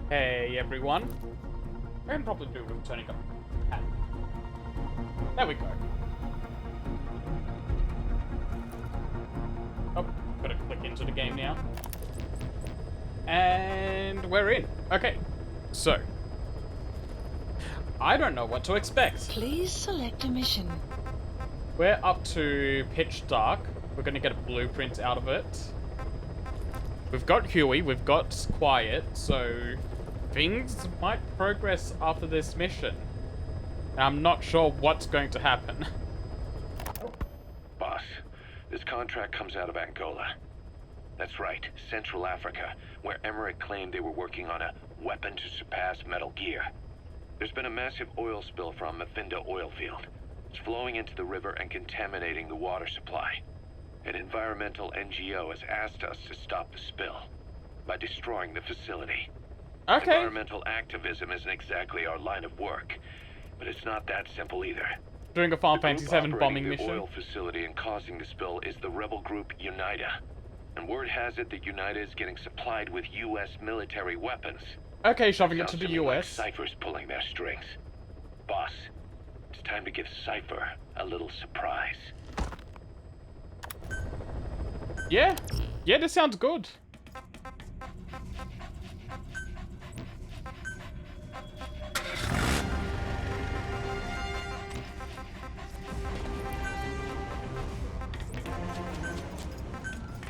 Hey everyone. I can probably do with turning up. There we go. Oh, gotta click into the game now. And we're in. Okay, so. I don't know what to expect. Please select a mission. We're up to pitch dark. We're gonna get a blueprint out of it. We've got Huey, we've got Quiet, so things might progress after this mission. And I'm not sure what's going to happen. Boss, this contract comes out of Angola. That's right, Central Africa, where Emmerich claimed they were working on a weapon to surpass Metal Gear. There's been a massive oil spill from Mafinda oil field. It's flowing into the river and contaminating the water supply. An environmental NGO has asked us to stop the spill by destroying the facility. Okay. Environmental activism isn't exactly our line of work, but it's not that simple either. Doing a Final The Fantasy group VII operating bombing the mission. oil facility and causing the spill is the rebel group UNITA. And word has it that UNITA is getting supplied with U.S. military weapons. Okay, shoving it Sounds to the me like US. Cypher's pulling their strings. Boss, it's time to give Cypher a little surprise. Yeah. Yeah, this sounds good.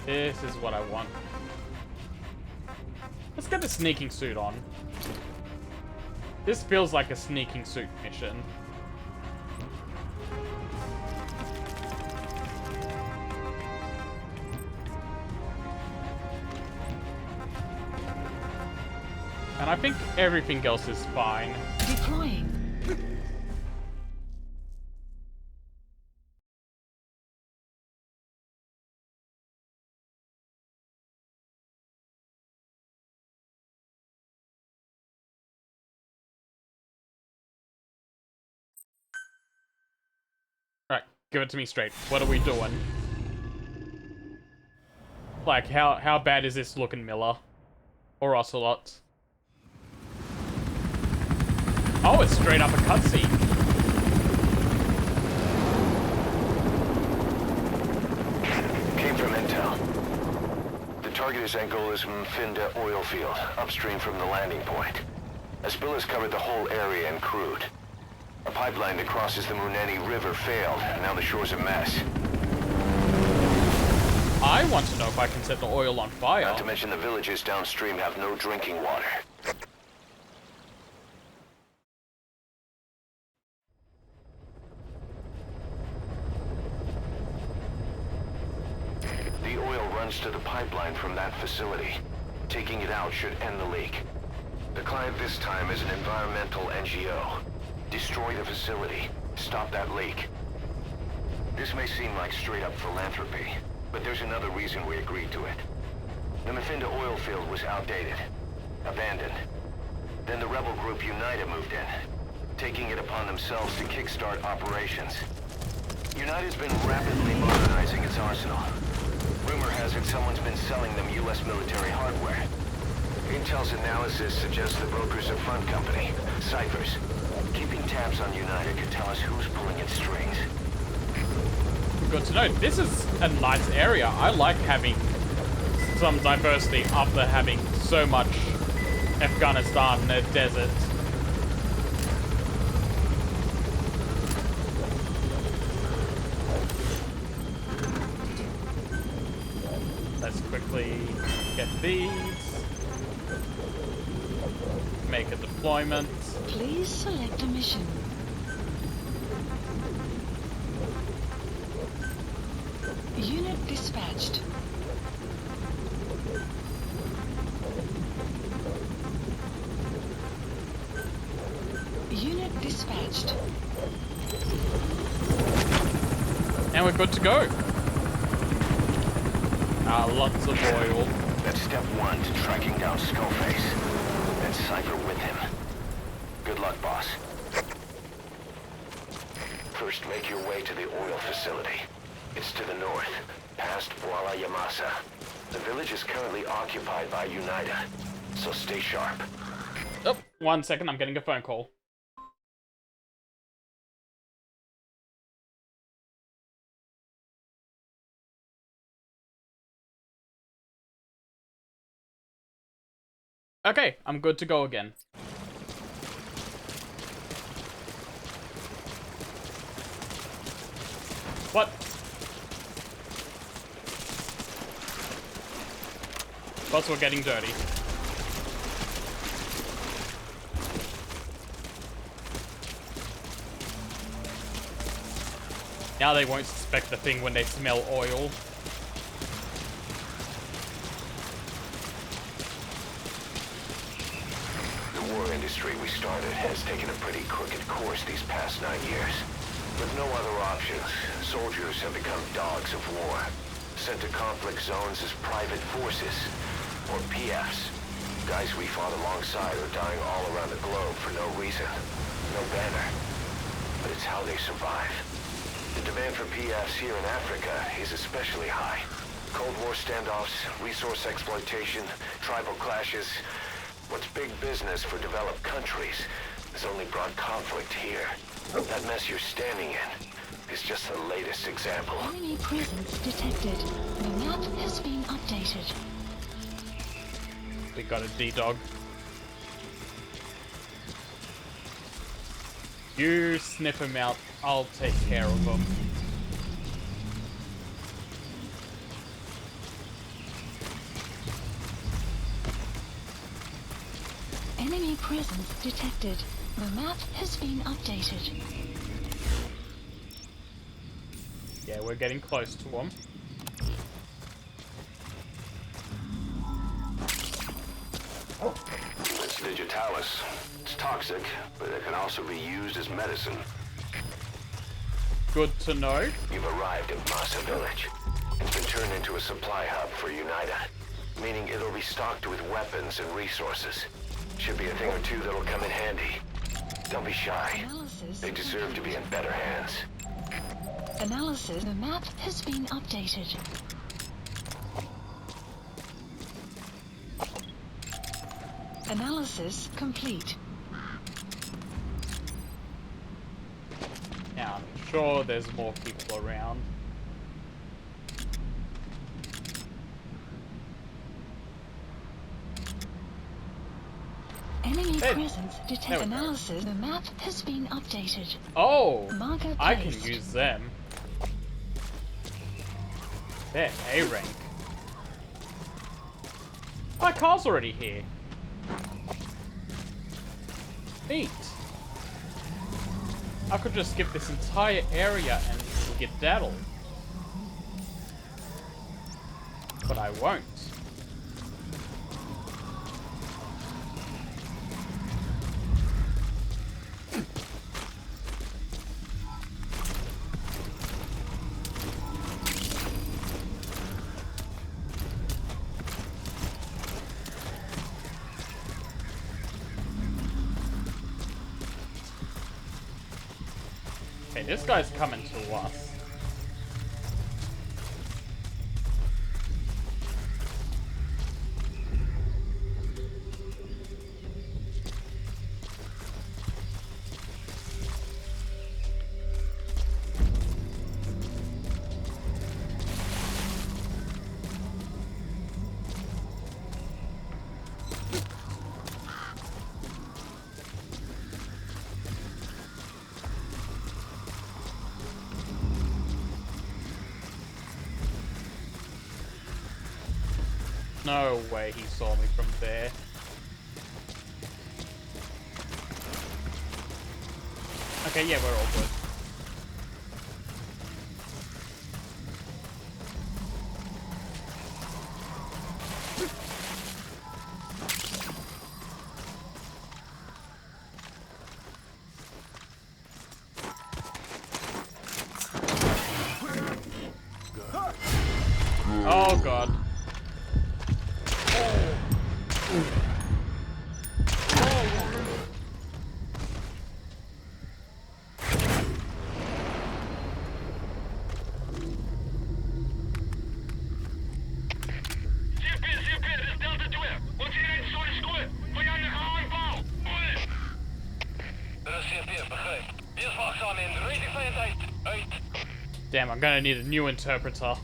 This is what I want. Let's get the sneaking suit on. This feels like a sneaking suit mission. And I think everything else is fine. Deploying. Alright, give it to me straight. What are we doing? Like, how bad is this looking, Miller? Or Ocelot? Oh, it's straight up a cutscene. Came from intel. The target is Angola's Mfinda oil field, upstream from the landing point. A spill has covered the whole area and crude. A pipeline that crosses the Muneni River failed, and now the shore's a mess. I want to know if I can set the oil on fire. Not to mention the villages downstream have no drinking water. The oil runs to the pipeline from that facility. Taking it out should end the leak. The client this time is an environmental NGO. Destroy the facility. Stop that leak. This may seem like straight-up philanthropy, but there's another reason we agreed to it. The Mafinda oil field was outdated, abandoned. Then the rebel group UNITA moved in, taking it upon themselves to kickstart operations. UNITA's been rapidly modernizing its arsenal. Rumor has it someone's been selling them U.S. military hardware. Intel's analysis suggests the broker's a front company, Cypher's. Keeping tabs on UNITA could tell us who's pulling its strings. Good to know. This is a nice area. I like having some diversity after having so much Afghanistan in the desert. Let's quickly get these. Make a deployment. Please select a mission. Unit dispatched. Unit dispatched. And we're good to go. Lots of oil. That's step one to tracking down Skullface. And Cypher with him. Good luck, boss. First, make your way to the oil facility. It's to the north, past Wala Yamasa. The village is currently occupied by UNITA, so stay sharp. Oh, 1 second, I'm getting a phone call. Okay, I'm good to go again. What? Plus, we're getting dirty. Now they won't suspect the thing when they smell oil. The war industry we started has taken a pretty crooked course these past 9 years. With no other options, soldiers have become dogs of war, sent to conflict zones as private forces, or PFs. Guys we fought alongside are dying all around the globe for no reason, no banner. But it's how they survive. The demand for PFs here in Africa is especially high. Cold War standoffs, resource exploitation, tribal clashes. What's big business for developed countries has only brought conflict here. That mess you're standing in is just the latest example. Enemy presence detected. The map has been updated. We got a D-Dog. You sniff him out, I'll take care of him. Enemy presence detected. The map has been updated. Yeah, we're getting close to him. It's digitalis. It's toxic, but it can also be used as medicine. Good to know. You've arrived at Masa Village. It's been turned into a supply hub for UNITA, meaning it'll be stocked with weapons and resources. Should be a thing or two that'll come in handy. Don't be shy. Analysis. They deserve to be in better hands. Analysis. The map has been updated. Analysis complete. Now, I'm sure there's more people around. Enemy Hey, presence there we detected. go. Analysis. The map has been updated. Oh, Marker I can placed. use them. They're A rank. My car's already here. Neat. I could just skip this entire area and skedaddle. But I won't. Okay, this guy's coming to us. No way he saw me from there. Okay, yeah, we're all good. Oh god. Damn, I'm gonna need a new interpreter.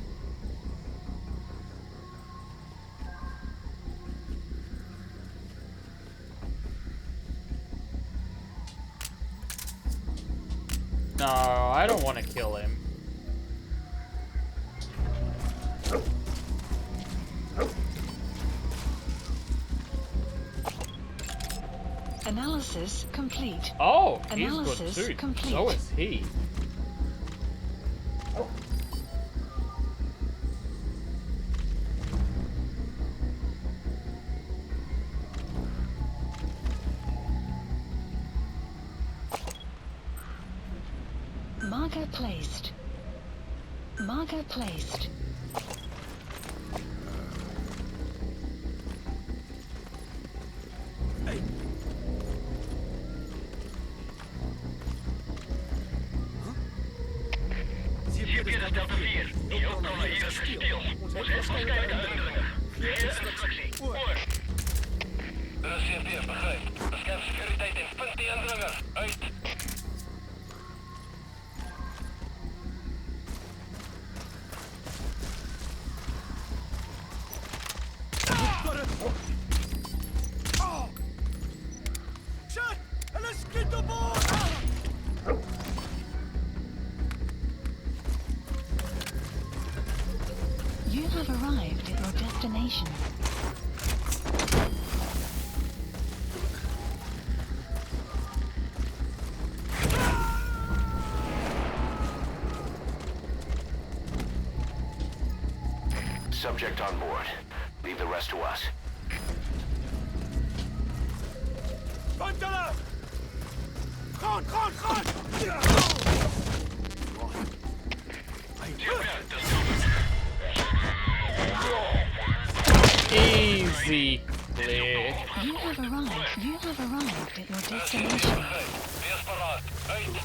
No, I don't want to kill him. Analysis complete. Oh, he's Analysis good too. complete. So is he. Marker placed. Marker placed. GPS Delta 4. Die hulpbronne hier is gesteel. Ons even kijken uitdringen. Geen instructie. Oor. CFDF begrijp. Bescherm securiteit en punt die indringer. Uit. Shit! Hulle skiet op ons! You have arrived at your destination. Subject on board. Leave the rest to us. Punt hulle! Gaan, gaan, gaan! Easy clear. You have arrived at your destination. Wees paraat. Uit.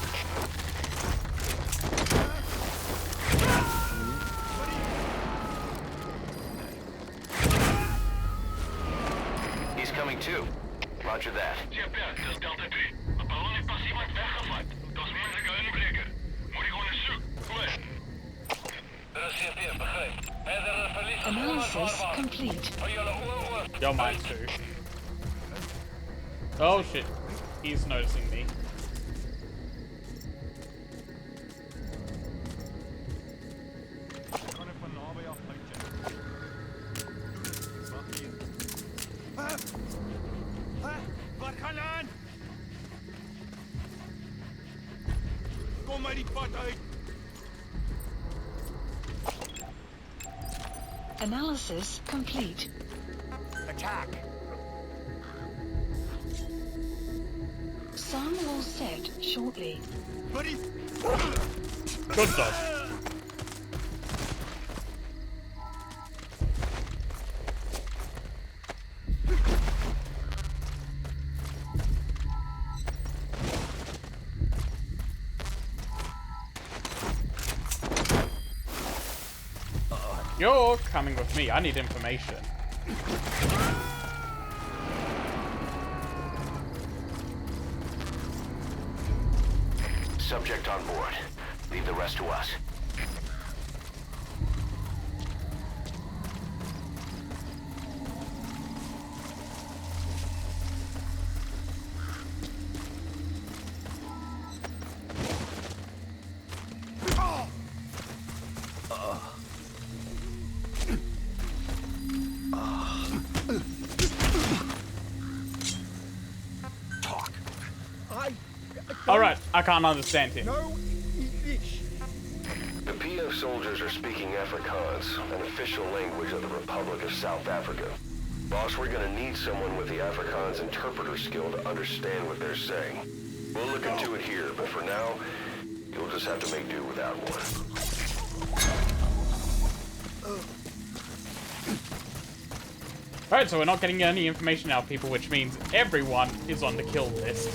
He's coming too. Roger that. CPR, dit is Delta 3. De ballon heeft pas iemand weggevat. Dat is moeilijke inbreker. Moet ik gewoon eens zoeken. Oor. Er is CPR, begrijp. Verder verlies is Analysis onafhaarbaar. complete. Van jullie oor. Yo, mine too. Oh shit. He's noticing me. Wat gaan aan? Kom uit die pad uit! Analysis complete. Attack! Sun will set shortly. Buddy! Good dog. You're coming with me. I need information. Subject on board. Leave the rest to us. Talk! I... Alright, I can't understand him. No English! The PF soldiers are speaking Afrikaans, an official language of the Republic of South Africa. Boss, we're gonna need someone with the Afrikaans interpreter skill to understand what they're saying. We'll look into it here, but for now, you'll just have to make do without one. Alright, so we're not getting any information out of people, which means everyone is on the kill list.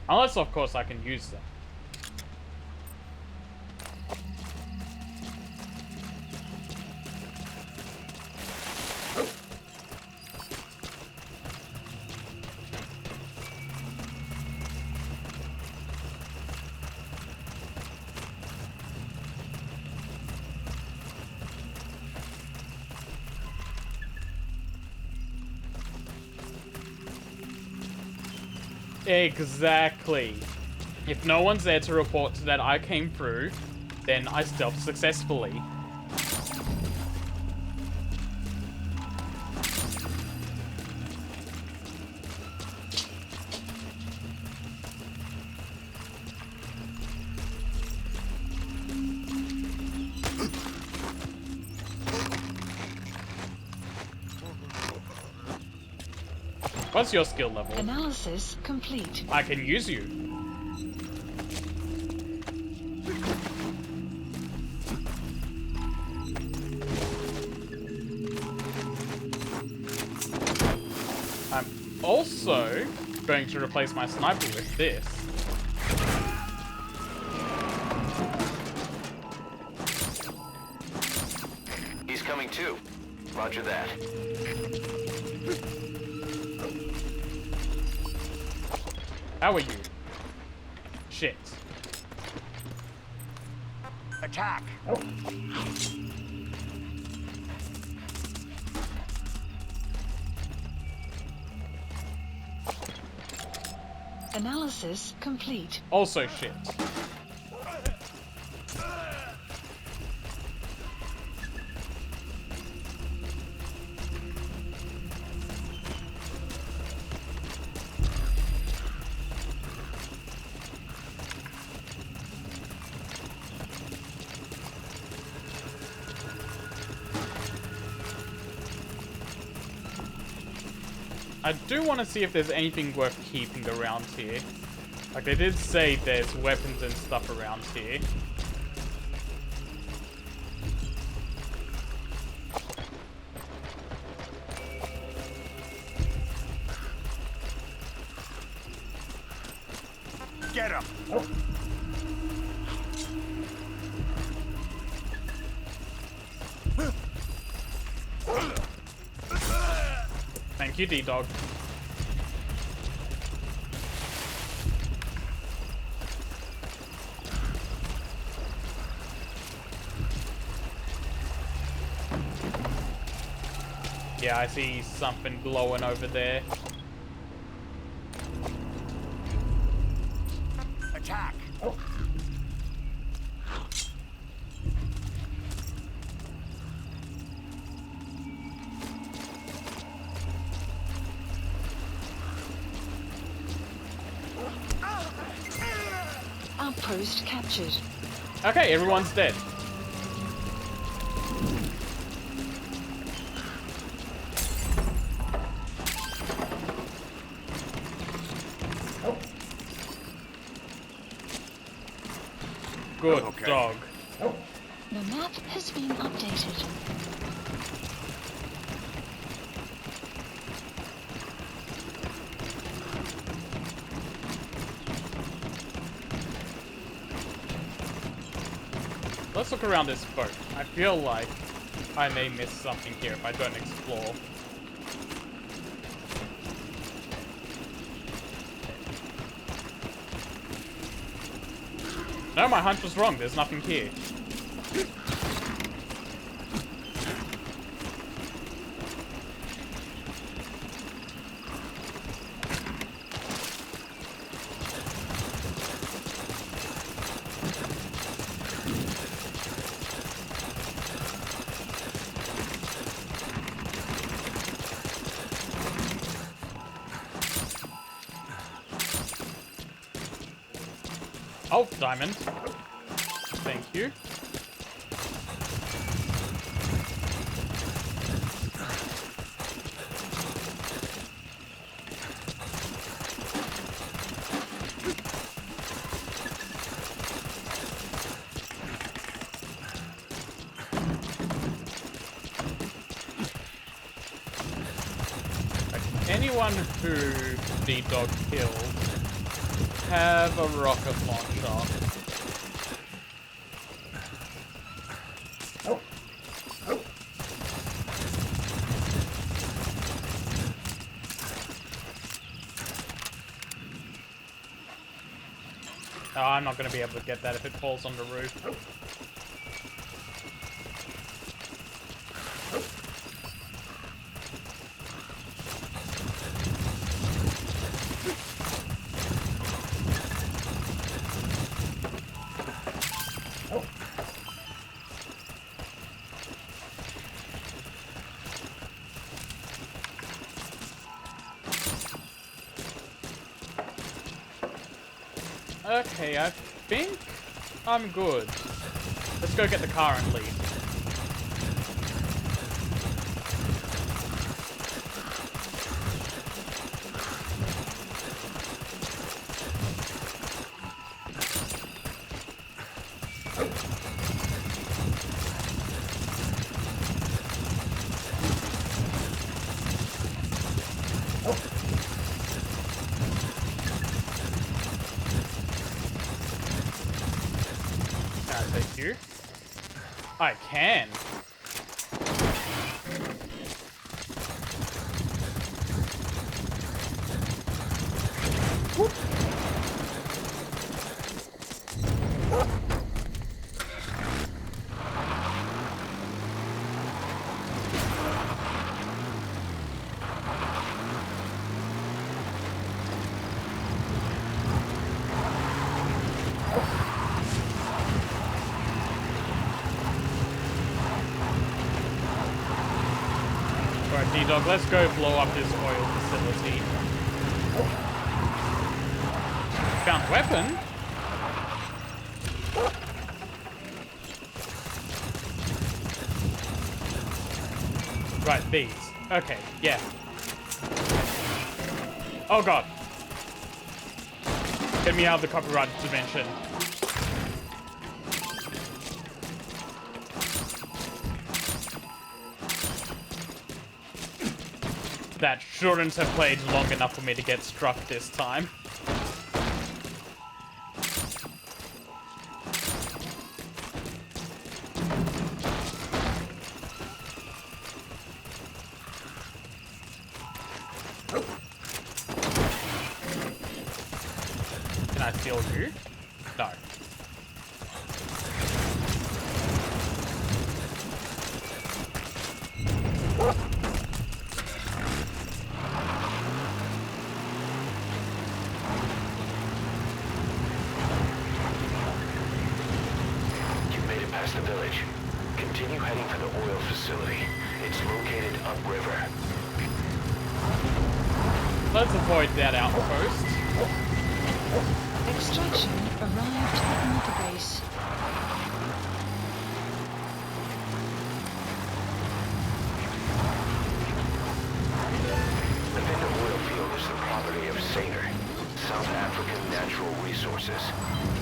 Unless, of course, I can use them. Exactly. If no one's there to report that I came through, then I stealthed successfully. What's your skill level? Analysis complete. I can use you. I'm also going to replace my sniper with this. He's coming too. Roger that. How are you? Shit. Attack! Analysis complete. Also shit. I do want to see if there's anything worth keeping around here. Like, they did say there's weapons and stuff around here. Get him! Thank you, D-Dog. Yeah, I see something glowing over there. Attack! Outpost captured. Okay, everyone's dead. Good Okay. dog. The map has been updated. Let's look around this boat. I feel like I may miss something here if I don't explore. No, my hunch was wrong. There's nothing here. Oh, diamond. Thank you. Like, anyone who the dog killed have a rocket launcher. Oh, I'm not going to be able to get that if it falls on the roof. Okay, I think I'm good. Let's go get the car and leave. Can I take you? I can. Alright, D-Dog, let's go blow up this oil facility. Found a weapon? Right, these. Okay, yeah. Oh god. Get me out of the copyright dimension. That shouldn't have played long enough for me to get struck this time. Can I steal you? No. You've made it past the village. Continue heading for the oil facility. It's located upriver. Let's avoid that outpost. Extraction arrived at Mother Base. The Vinda oil field is the property of Saner, South African Natural Resources.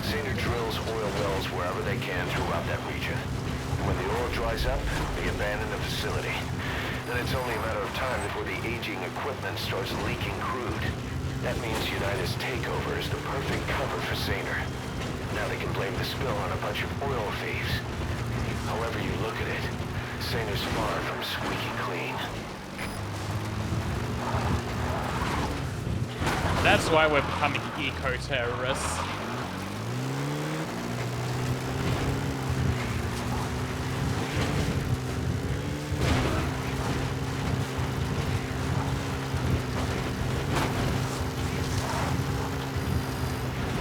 Saner drills oil wells wherever they can throughout that region. When the oil dries up, they abandon the facility. Then it's only a matter of time before the aging equipment starts leaking crude. That means United's takeover is the perfect cover for Saner. Now they can blame the spill on a bunch of oil thieves. However you look at it, Saner's far from squeaky clean. That's why we're becoming eco-terrorists.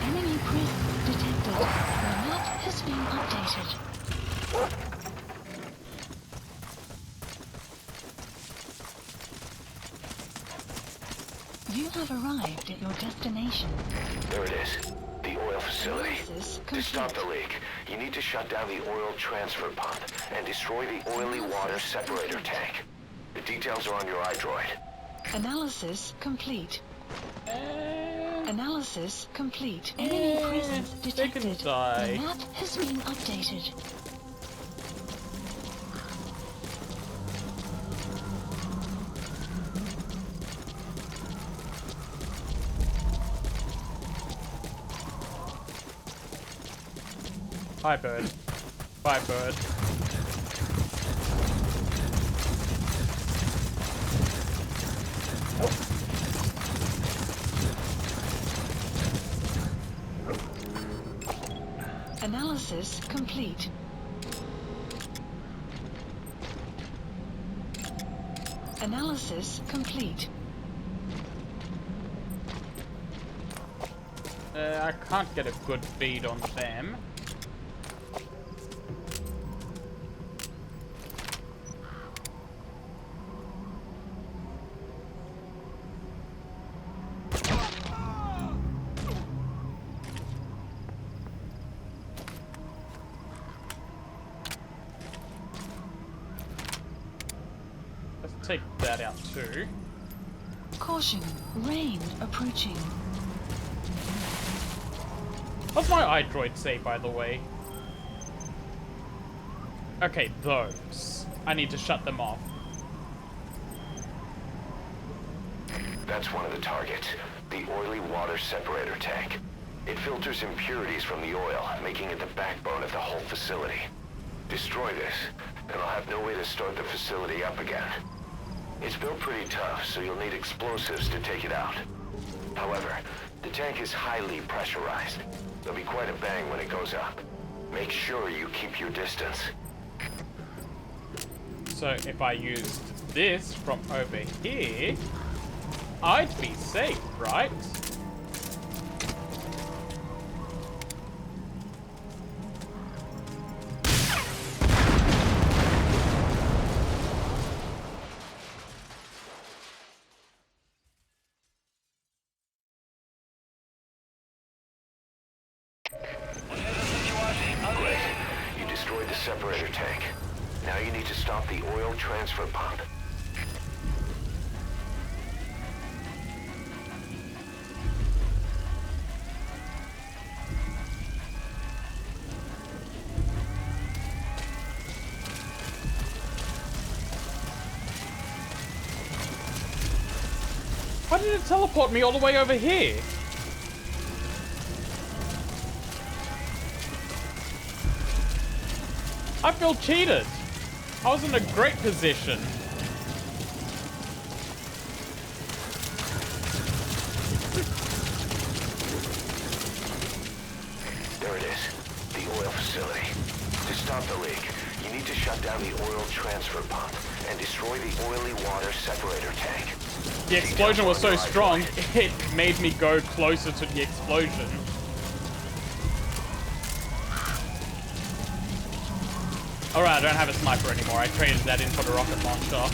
Enemy presence detected. The map has been updated. You have arrived at your destination. There it is. The oil facility. Analysis To stop the complete. leak, you need to shut down the oil transfer pump and destroy the oily water separator tank. The details are on your iDroid. Analysis complete. Analysis complete. Enemy presence They detected. can die. The map has been updated. Bye, bird. Bye, bird. Analysis complete. Analysis complete. I can't get a good bead on them. take that out too. Caution, rain approaching. What's my iDroid say, by the way? Okay, those. I need to shut them off. That's one of the targets, the oily water separator tank. It filters impurities from the oil, making it the backbone of the whole facility. Destroy this, and I'll have no way to start the facility up again. It's built pretty tough, so you'll need explosives to take it out. However, the tank is highly pressurized. There'll be quite a bang when it goes up. Make sure you keep your distance. So if I used this from over here, I'd be safe, right? Great. You destroyed the separator tank. Now you need to stop the oil transfer pump. Why did it teleport me all the way over here? I feel cheated. I was in a great position. There it is, the oil facility. To stop the leak, you need to shut down the oil transfer pump and destroy the oily water separator tank. The explosion was so strong, it made me go closer to the explosion. Alright, I don't have a sniper anymore. I traded that in for the rocket launcher.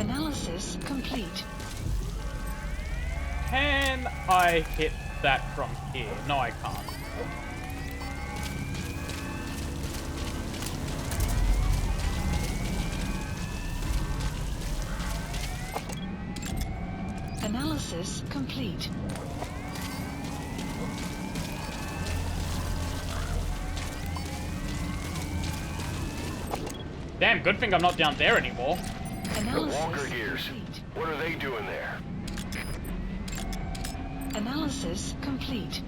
Analysis complete. Can I hit that from here? No, I can't. Analysis complete. Damn, good thing I'm not down there anymore. The Analysis Walker gears. complete. What are they doing there? Analysis complete.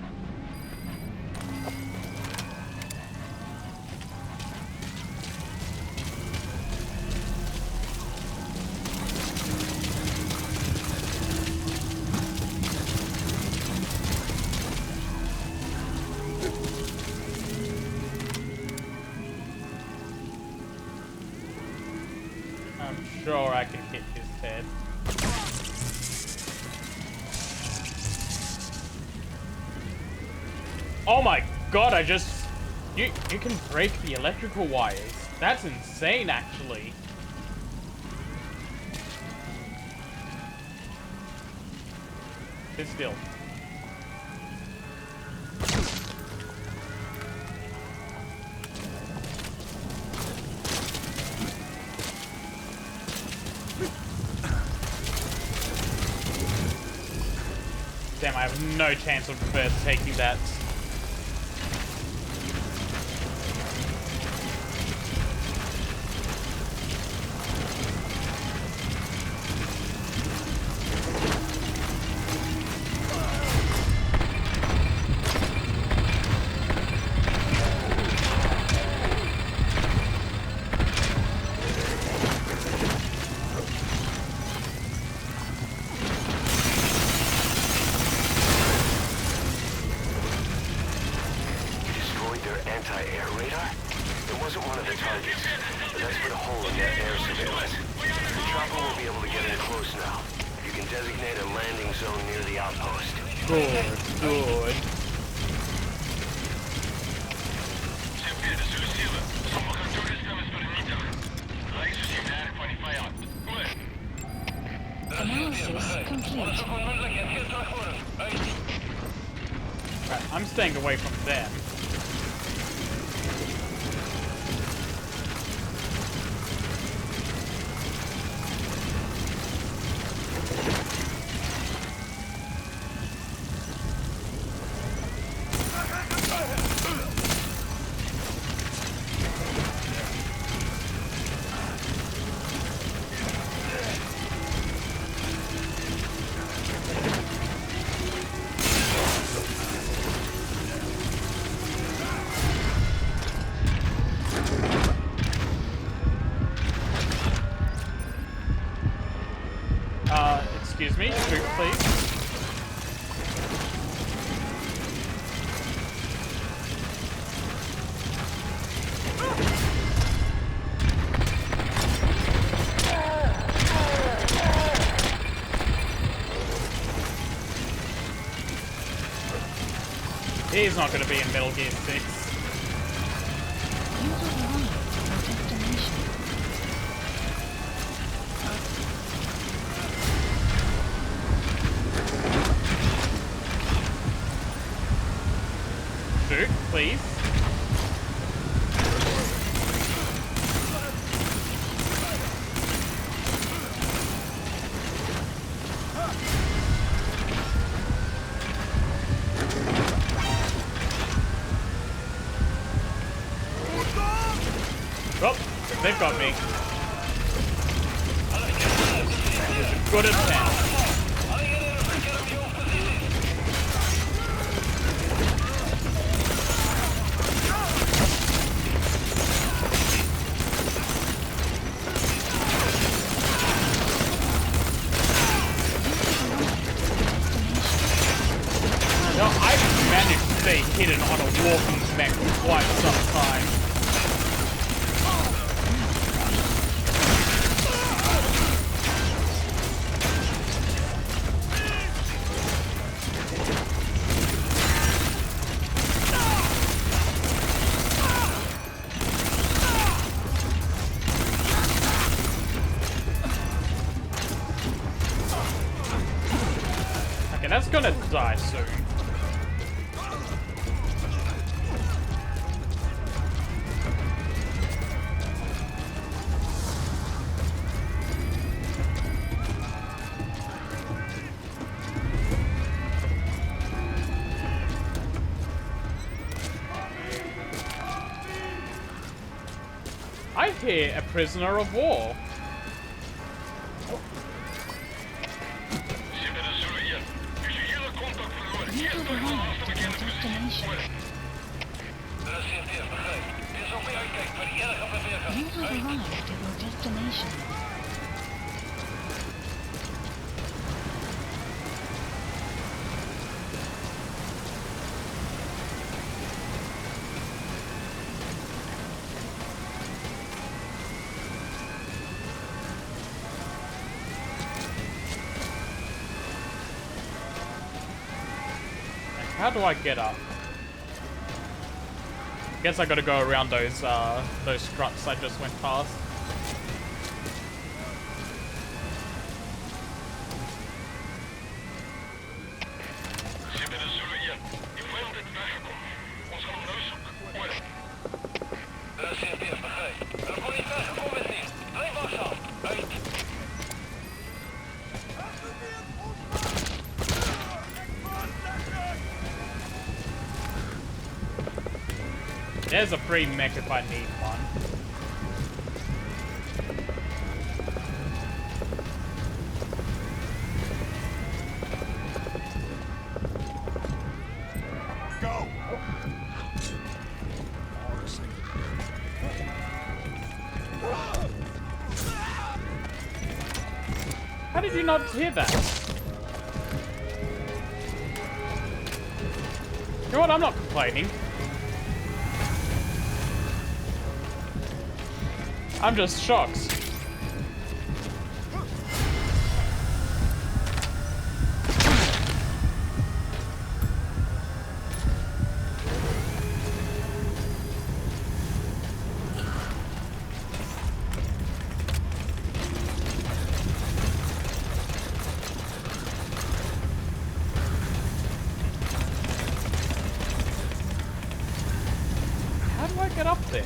I'm sure I can hit his head. Oh my god, I just... You can break the electrical wires. That's insane, actually. Sit still. Damn, I have no chance of first taking that. Anti-air radar? It wasn't one of the targets, but that's put a hole in their air surveillance. The chopper will be able to get in close now. You can designate a landing zone near the outpost. Good, good. complete. onmiddellik en geen terugvoering. Uit. Right, I'm staying away from them. Excuse me, shoot, please. He's not going to be in Metal Gear 6. You have arrived at your destination. Shoot, please. Oh, they've got me. Good as now. No, I've managed to stay hidden on a walking mech for quite some time. Okay, that's gonna die soon. I hear a prisoner of war. Ze hebben een Zulu hier. Visuele contact verloren. You Eerst have terug naar arrived de at your bekende positie. destination. Er is CFTF, begrijp. Dit is ook weer uitkijken voor die erg op en weer gaan. You have Uit. arrived at your destination. How do I get up? Guess I gotta go around those struts I just went past. Ze hebben een Zulu hier. Die vijand is weggekomen. Ons gaan hem nou zoeken. Hoor. Er is CFTF, begrijp. Er kon niet weggekomen is niet. Blijf wachten. Uit. There's a free mech if I need one. Go! How did you not hear that? You know what? I'm not complaining. I'm just shocked. do I get up there?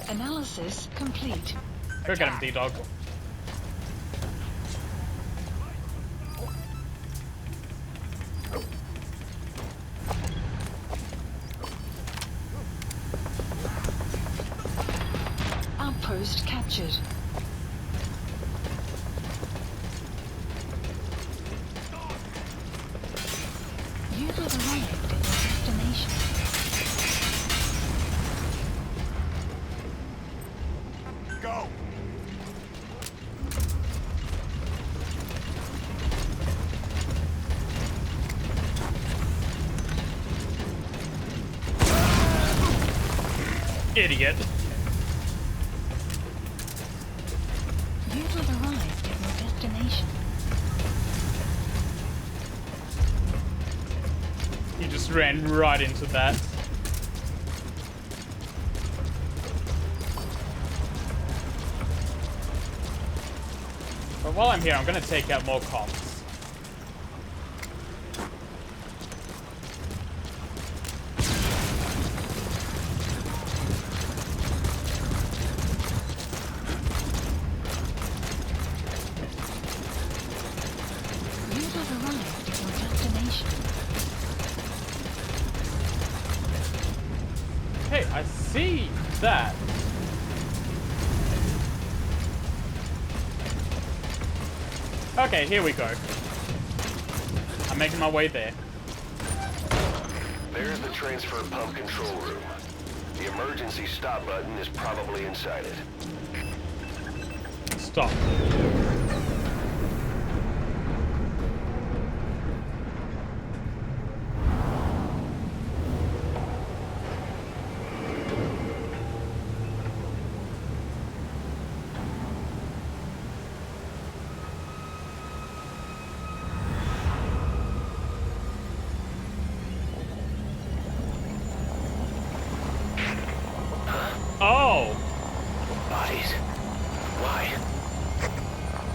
Analysis complete. Go get him, D-Dog. Outpost captured. You've arrived at your destination. Go! Idiot. You've arrived at your destination. He just ran right into that. But while I'm here, I'm gonna take out more comps. You've arrived at your destination. Hey, I see that. Okay, here we go. I'm making my way there. There's the transfer pump control room. The emergency stop button is probably inside it. Stop. Oh! Bodies? Why?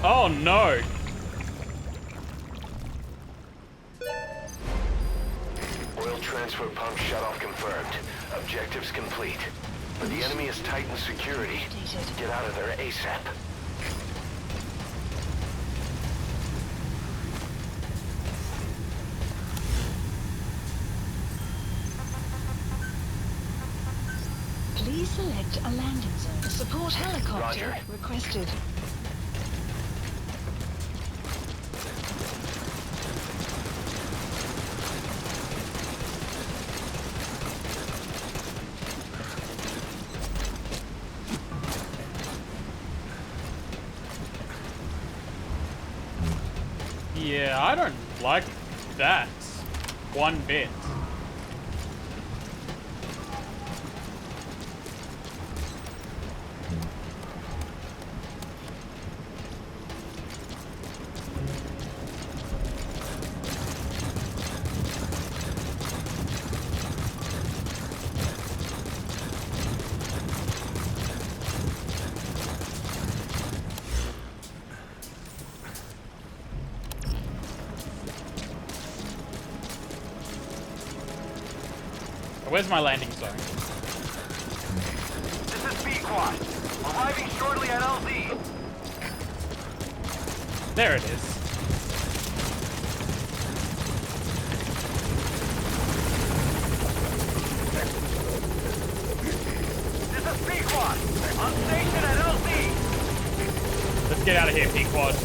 Oh no! Oil transfer pump shut-off confirmed. Objectives complete. But the enemy has tightened security. Get out of there ASAP. Please select a landing zone. Support helicopter Roger. requested. Yeah, I don't like that one bit. Where's my landing zone? This is B-Quad. Arriving shortly at LZ. There it is. This is B-Quad. On station at LZ. Let's get out of here, P-Quad.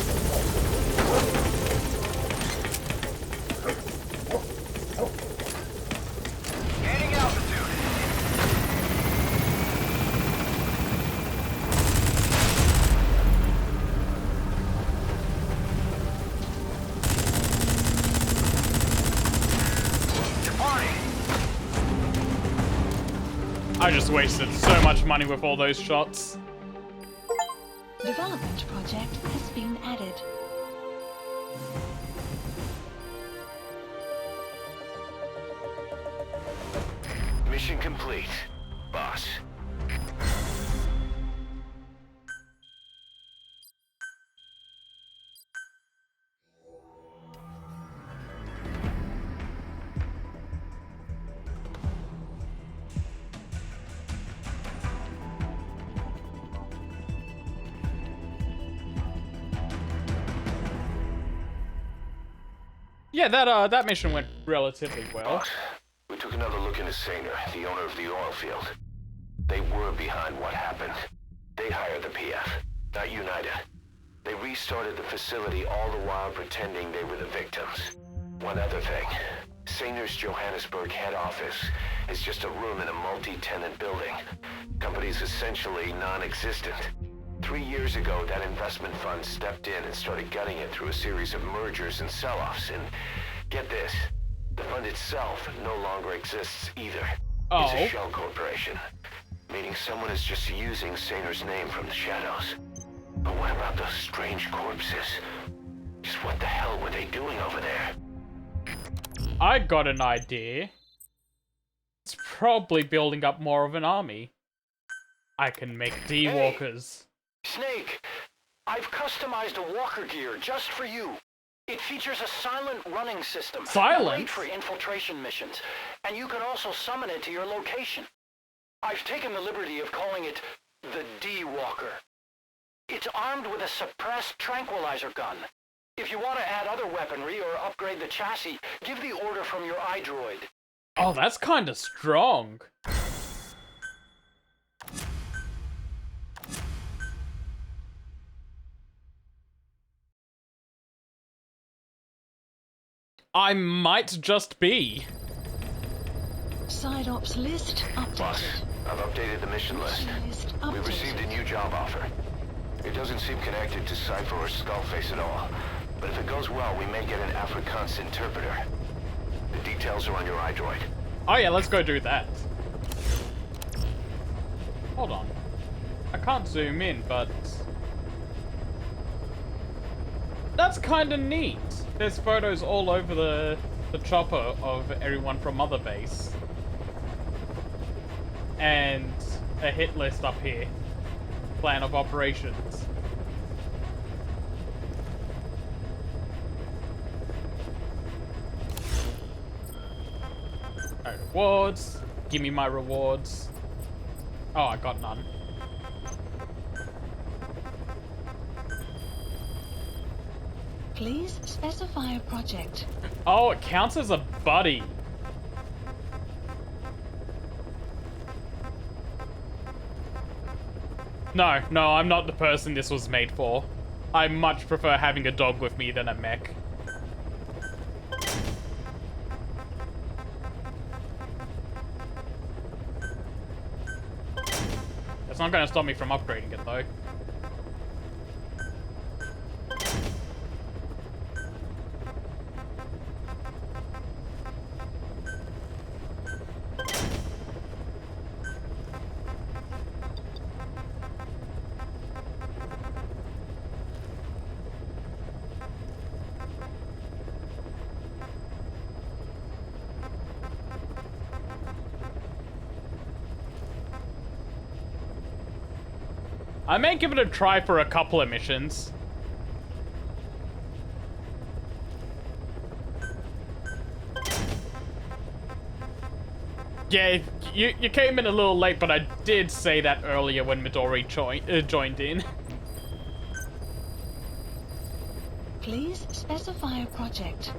Gaining altitude. Departing. I just wasted so much money with all those shots. Development project has been added. Mission complete, boss. Yeah, that mission went relatively well. Boss, we took another look into Sainer, the owner of the oil field. They were behind what happened. They hired the PF, not United. They restarted the facility all the while pretending they were the victims. One other thing. Sainer's Johannesburg head office is just a room in a multi-tenant building. Company's essentially non-existent. 3 years ago, that investment fund stepped in and started gutting it through a series of mergers and sell-offs. And get this, the fund itself no longer exists either. It's a shell corporation, meaning someone is just using Sainer's name from the shadows. But what about those strange corpses? Just what the hell were they doing over there? I got an idea. It's probably building up more of an army. I can make D-walkers. Snake, I've customized a walker gear just for you. It features a silent running system. Silent? Great for infiltration missions, and you can also summon it to your location. I've taken the liberty of calling it the D-Walker. It's armed with a suppressed tranquilizer gun. If you want to add other weaponry or upgrade the chassis, give the order from your iDroid. Oh, that's kind of strong. I might just be. Side ops list updated. Boss, I've updated the mission list. List We updated. received a new job offer. It doesn't seem connected to Cypher or Skullface at all. But if it goes well, we may get an Afrikaans interpreter. The details are on your iDroid. Oh yeah, let's go do that. Hold on. I can't zoom in, but... that's kind of neat. There's photos all over the chopper of everyone from Mother Base. And a hit list up here. Plan of operations. Alright, rewards. Give me my rewards. Oh, I got none. Please specify a project. Oh, it counts as a buddy. No, I'm not the person this was made for. I much prefer having a dog with me than a mech. That's not gonna stop me from upgrading it though. I may give it a try for a couple of missions. Yeah, you came in a little late, but I did say that earlier when Midori joined in. Please specify a project.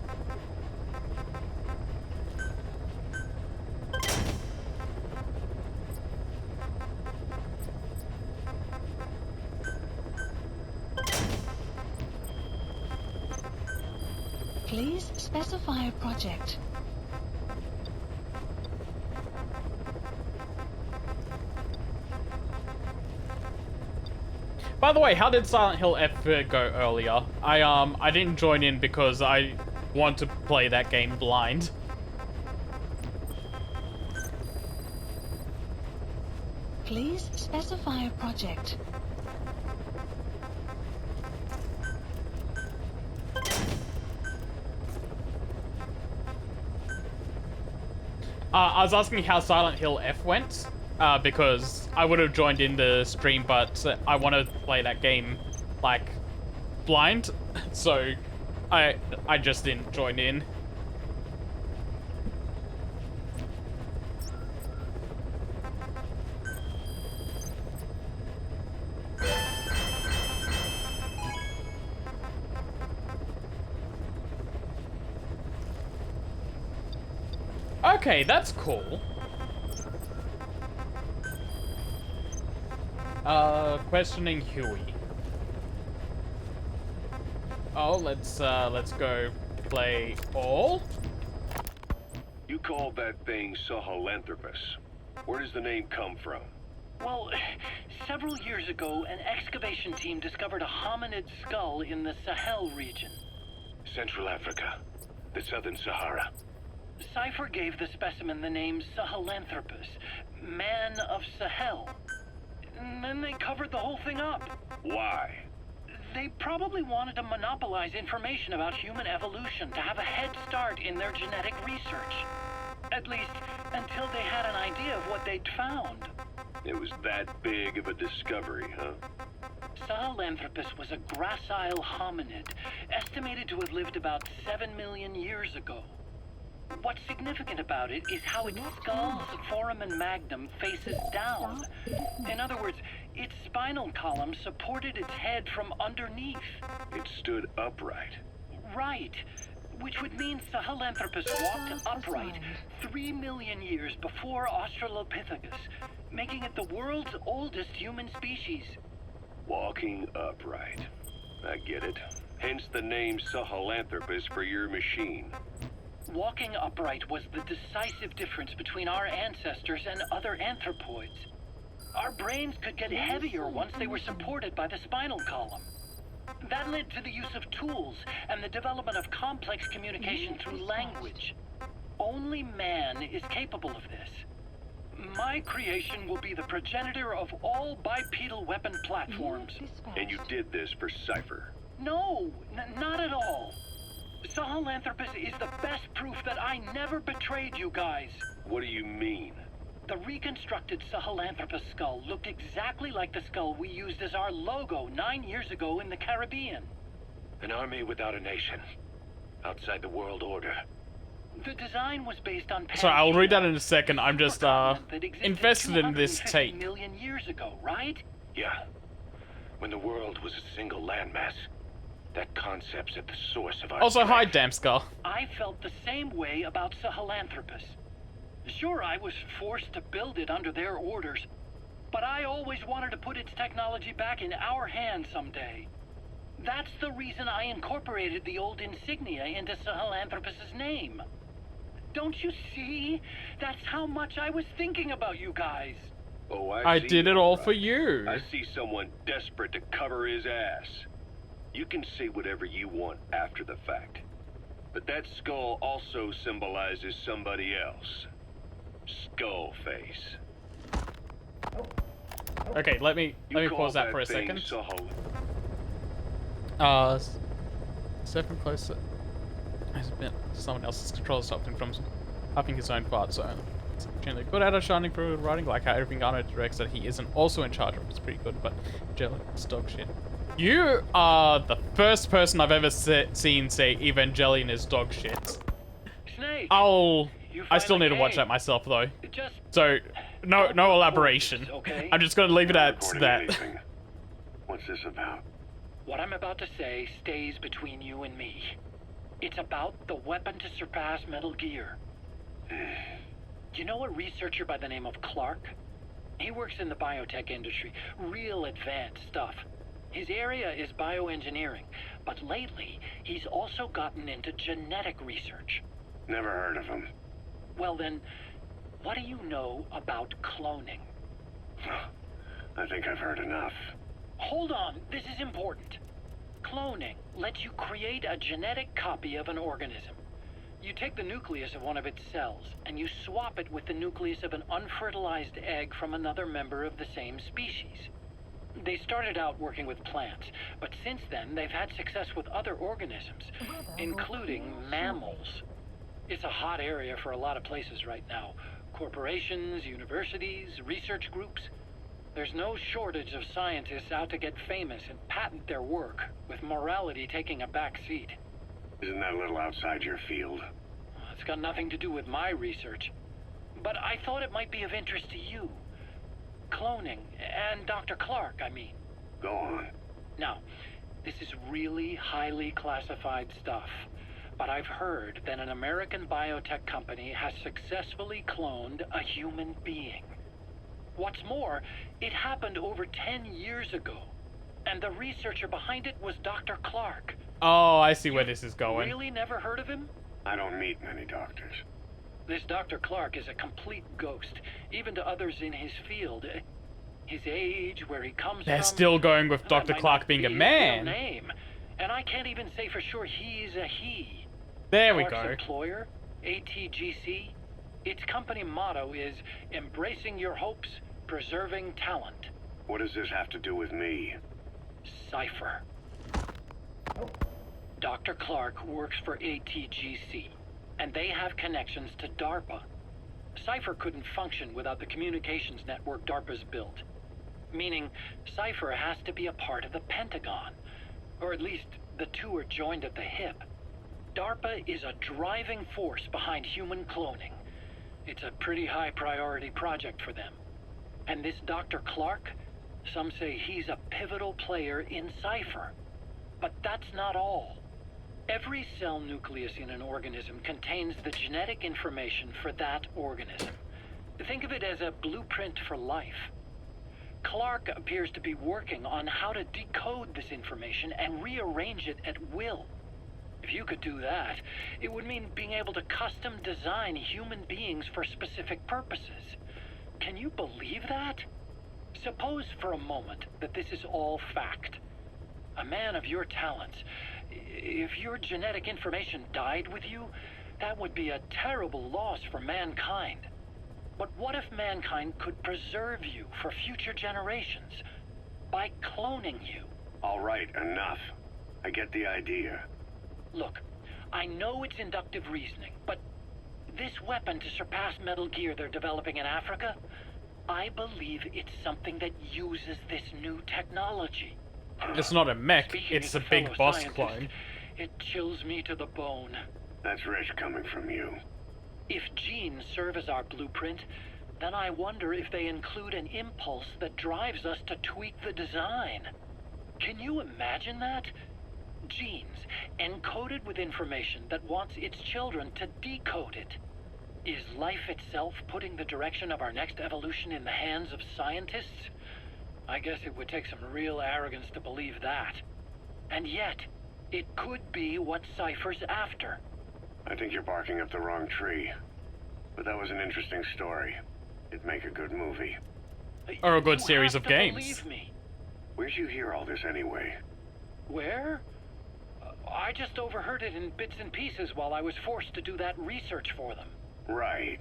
Please specify a project. By the way, how did Silent Hill F go earlier? I didn't join in because I want to play that game blind. Please specify a project. I was asking how Silent Hill F went, because I would have joined in the stream, but I want to play that game, like, blind, so I just didn't join in. Okay, that's cool. Questioning Huey. Oh, let's go play all. You called that thing Sahelanthropus. Where does the name come from? Well, several years ago, an excavation team discovered a hominid skull in the Sahel region. Central Africa. The Southern Sahara. Cypher gave the specimen the name Sahelanthropus, Man of Sahel. And then they covered the whole thing up. Why? They probably wanted to monopolize information about human evolution to have a head start in their genetic research. At least, until they had an idea of what they'd found. It was that big of a discovery, huh? Sahelanthropus was a gracile hominid, estimated to have lived about 7 million years ago. What's significant about it is how its skull's foramen magnum faces down. In other words, its spinal column supported its head from underneath. It stood upright. Right. Which would mean Sahelanthropus walked upright 3 million years before Australopithecus, making it the world's oldest human species. Walking upright. I get it. Hence the name Sahelanthropus for your machine. Walking upright was the decisive difference between our ancestors and other anthropoids. Our brains could get heavier once they were supported by the spinal column. That led to the use of tools and the development of complex communication through language. Only man is capable of this. My creation will be the progenitor of all bipedal weapon platforms. And you did this for Cypher. No, not at all. Sahelanthropus is the best proof that I never betrayed you guys. What do you mean? The reconstructed Sahelanthropus skull looked exactly like the skull we used as our logo 9 years ago in the Caribbean. An army without a nation. Outside the world order. The design was based on So I'll read that in a Pangea, second. I'm just supercontinent that existed invested in this 250 tape. million years ago, right? Yeah. When the world was a single landmass. That concept's at the source of our Also, hi, strife. Damscar. I felt the same way about Sahelanthropus. Sure, I was forced to build it under their orders, but I always wanted to put its technology back in our hands someday. That's the reason I incorporated the old insignia into Sahelanthropus's name. Don't you see? That's how much I was thinking about you guys. Oh, I see did it you, all right. for you. I see someone desperate to cover his ass. You can say whatever you want after the fact. But that skull also symbolizes somebody else. Skullface. Okay, let me You call pause that that for a thing second. Sahel- Step closer. Has been someone else's control stopped him from huffing his own fart zone. It's generally good at shining through writing, like how everything Garner directs that he isn't also in charge of. It's pretty good, but Jelly's dog shit. You are the first person I've ever seen say Evangelion is dog shit. Snake, I still need to watch that myself though. So, no elaboration. Okay? I'm just gonna leave it Not at recording that. anything. What's this about? What I'm about to say stays between you and me. It's about the weapon to surpass Metal Gear. You know a researcher by the name of Clark? He works in the biotech industry. Real advanced stuff. His area is bioengineering, but lately, he's also gotten into genetic research. Never heard of him. Well then, what do you know about cloning? I think I've heard enough. Hold on, this is important. Cloning lets you create a genetic copy of an organism. You take the nucleus of one of its cells, and you swap it with the nucleus of an unfertilized egg from another member of the same species. They started out working with plants, but since then they've had success with other organisms, including mammals. It's a hot area for a lot of places right now. Corporations, universities, research groups. There's no shortage of scientists out to get famous and patent their work, with morality taking a back seat. Isn't that a little outside your field? It's got nothing to do with my research, but I thought it might be of interest to you. Cloning, and Dr. Clark, I mean. Go on. Now, this is really highly classified stuff, but I've heard that an American biotech company has successfully cloned a human being. What's more, it happened over 10 years ago, and the researcher behind it was Dr. Clark. Oh, I see where this is going. Really never heard of him? I don't meet many doctors. This Dr. Clark is a complete ghost, even to others in his field. His age, where he comes They're from... still going with that Dr. might Clark not being be a his man. real name, and I can't even say for sure he's a he. There we Clark's go. employer, ATGC, its company motto is embracing your hopes, preserving talent. What does this have to do with me? Cypher. Dr. Clark works for ATGC, and they have connections to DARPA. Cypher couldn't function without the communications network DARPA's built. Meaning, Cypher has to be a part of the Pentagon. Or at least, the two are joined at the hip. DARPA is a driving force behind human cloning. It's a pretty high priority project for them. And this Dr. Clark, some say he's a pivotal player in Cypher. But that's not all. Every cell nucleus in an organism contains the genetic information for that organism. Think of it as a blueprint for life. Clark appears to be working on how to decode this information and rearrange it at will. If you could do that, it would mean being able to custom design human beings for specific purposes. Can you believe that? Suppose for a moment that this is all fact. A man of your talents, if your genetic information died with you, that would be a terrible loss for mankind. But what if mankind could preserve you for future generations by cloning you? All right, enough. I get the idea. Look, I know it's inductive reasoning, but this weapon to surpass Metal Gear they're developing in Africa, I believe it's something that uses this new technology. It's not a mech, Speaking it's as a big fellow boss scientist, clone. It chills me to the bone. That's rich coming from you. If genes serve as our blueprint, then I wonder if they include an impulse that drives us to tweak the design. Can you imagine that? Genes, encoded with information that wants its children to decode it. Is life itself putting the direction of our next evolution in the hands of scientists? I guess it would take some real arrogance to believe that. And yet, it could be what Cypher's after. I think you're barking up the wrong tree. But that was an interesting story. It'd make a good movie. Or a good You series have of to games. believe me. Where'd you hear all this anyway? Where? I just overheard it in bits and pieces while I was forced to do that research for them. Right.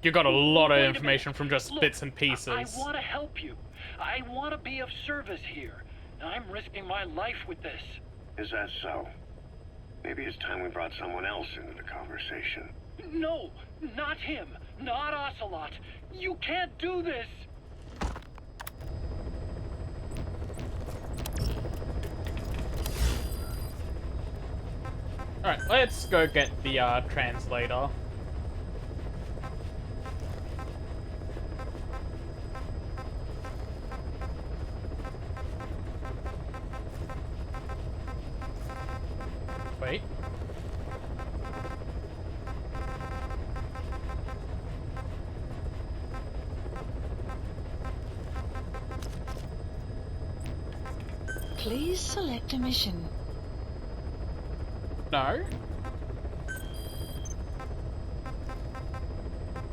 You got a lot of Wait a information minute. from just Look, bits and pieces. I want to help you. I want to be of service here. I'm risking my life with this. Is that so? Maybe it's time we brought someone else into the conversation. No, not him. Not Ocelot. You can't do this. Alright, let's go get the translator. Wait. Please select a mission. No.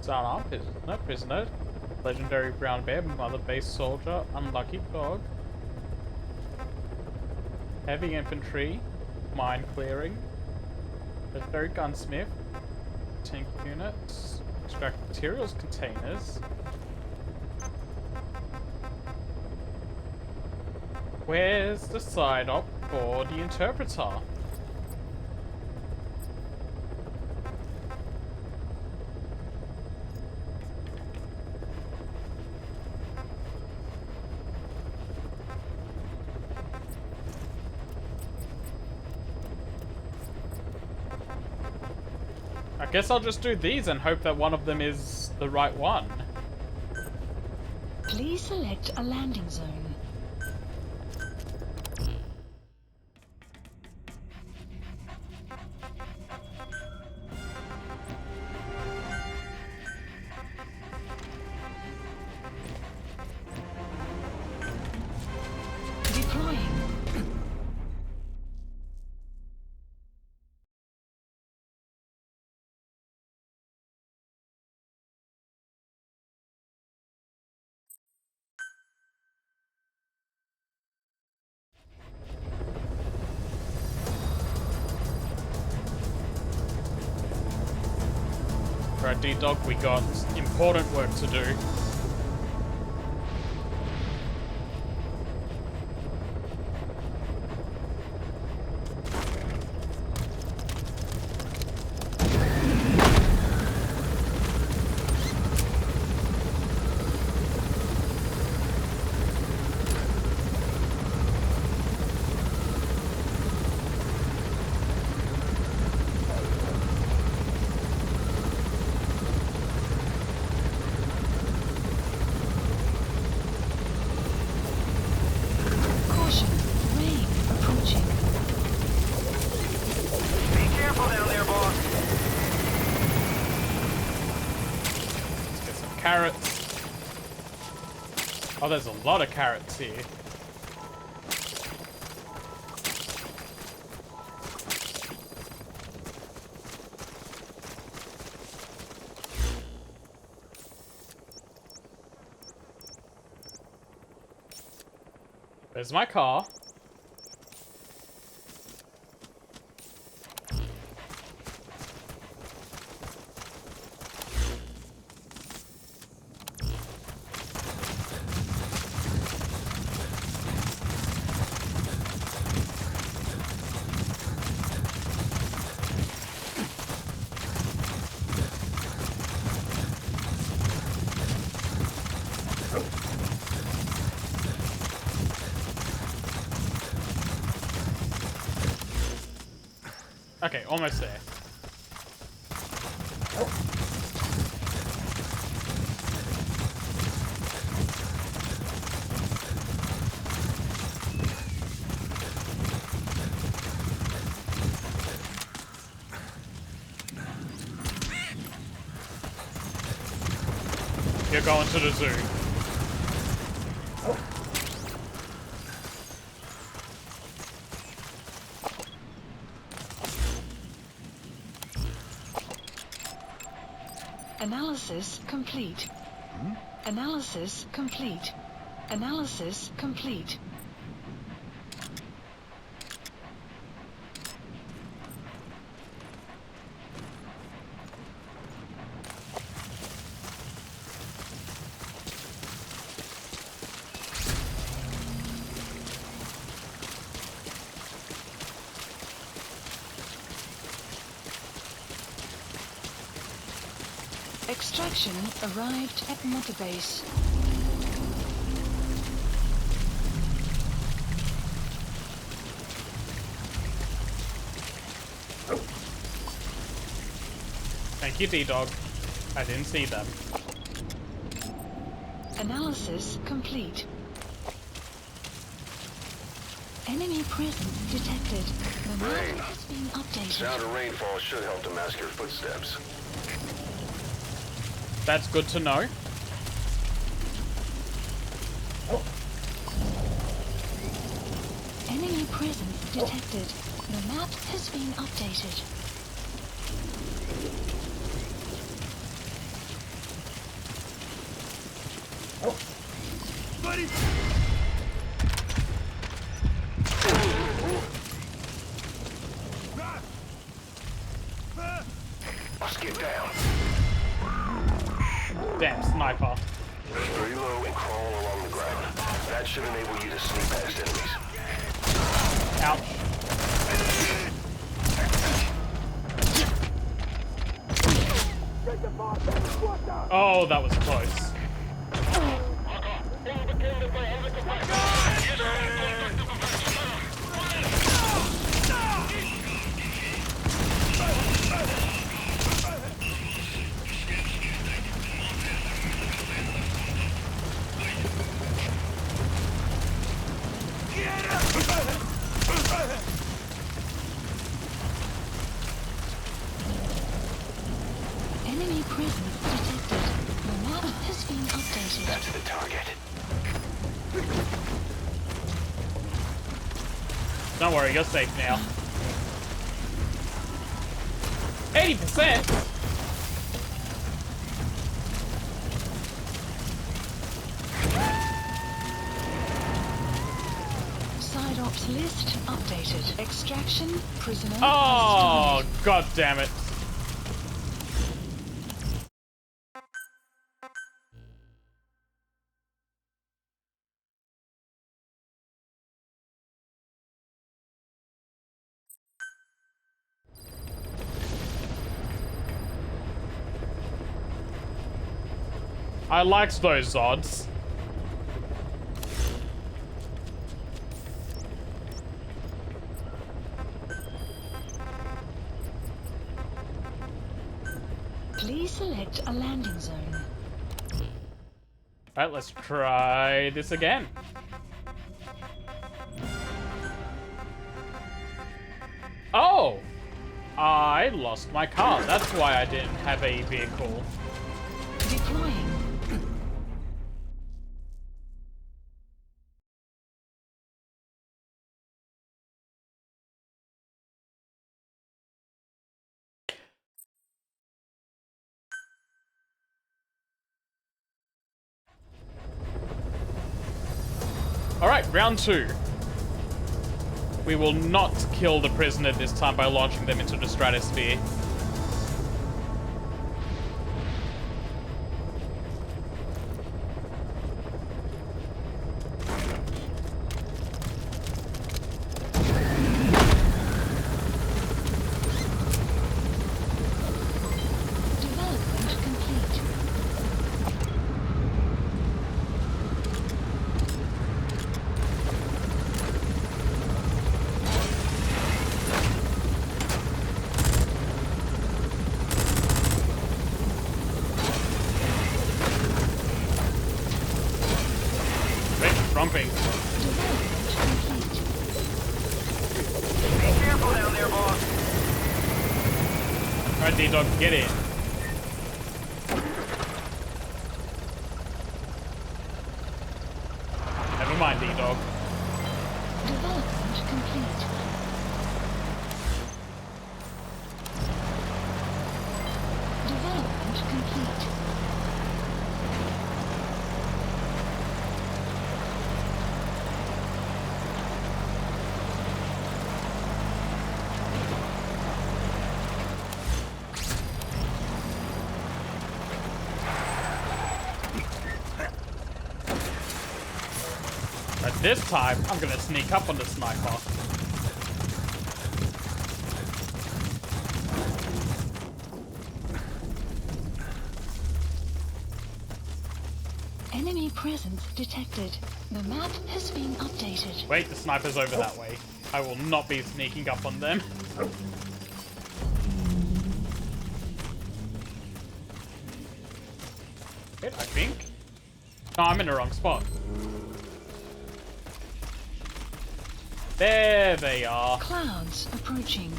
Zara, prisoner. Legendary brown bear, mother base soldier, unlucky dog. Heavy infantry, mine clearing. Legendary gunsmith, tank units, extract materials containers. Where's the side op for the interpreter? I guess I'll just do these and hope that one of them is the right one. Please select a landing zone. Alright, D-Dog, we got important work to do. Caution, rain approaching. Be careful down there, boss. Let's get some carrots. Oh, there's a lot of carrots here. There's my car. Okay, almost there. You're going to the zoo. Analysis complete. Analysis complete. Analysis complete. Extraction arrived at Motorbase. Thank you, D-Dog. I didn't see them. Analysis complete. Enemy presence detected. The map Rain. has been updated. Sound of rainfall should help to mask your footsteps. That's good to know. Enemy presence detected. The map has been updated. Buddy! Must get down. Damn, sniper. Very low and crawl along the ground. That should enable you to sneak past enemies. Ouch. Oh, that was close. Enemy presence detected. The map has been updated. That's the target. Don't worry, you're safe now. 80%? Side ops list updated. Extraction prisoner. Oh, god damn it. I liked those odds. Please select a landing zone. Alright, let's try this again. Oh! I lost my car. That's why I didn't have a vehicle. Deploying. Alright, round 2. We will not kill the prisoner this time by launching them into the stratosphere. Development complete. Trumping. Development complete. Be careful down there, boss. Alright, D-Dog, get in. Never mind, D-Dog. Development complete. Development complete. But this time, I'm gonna sneak up on the sniper. Enemy presence detected. The map has been updated. Wait, the sniper's over that way. I will not be sneaking up on them. Wait, I think. No, I'm in the wrong spot. There they are. Clouds approaching.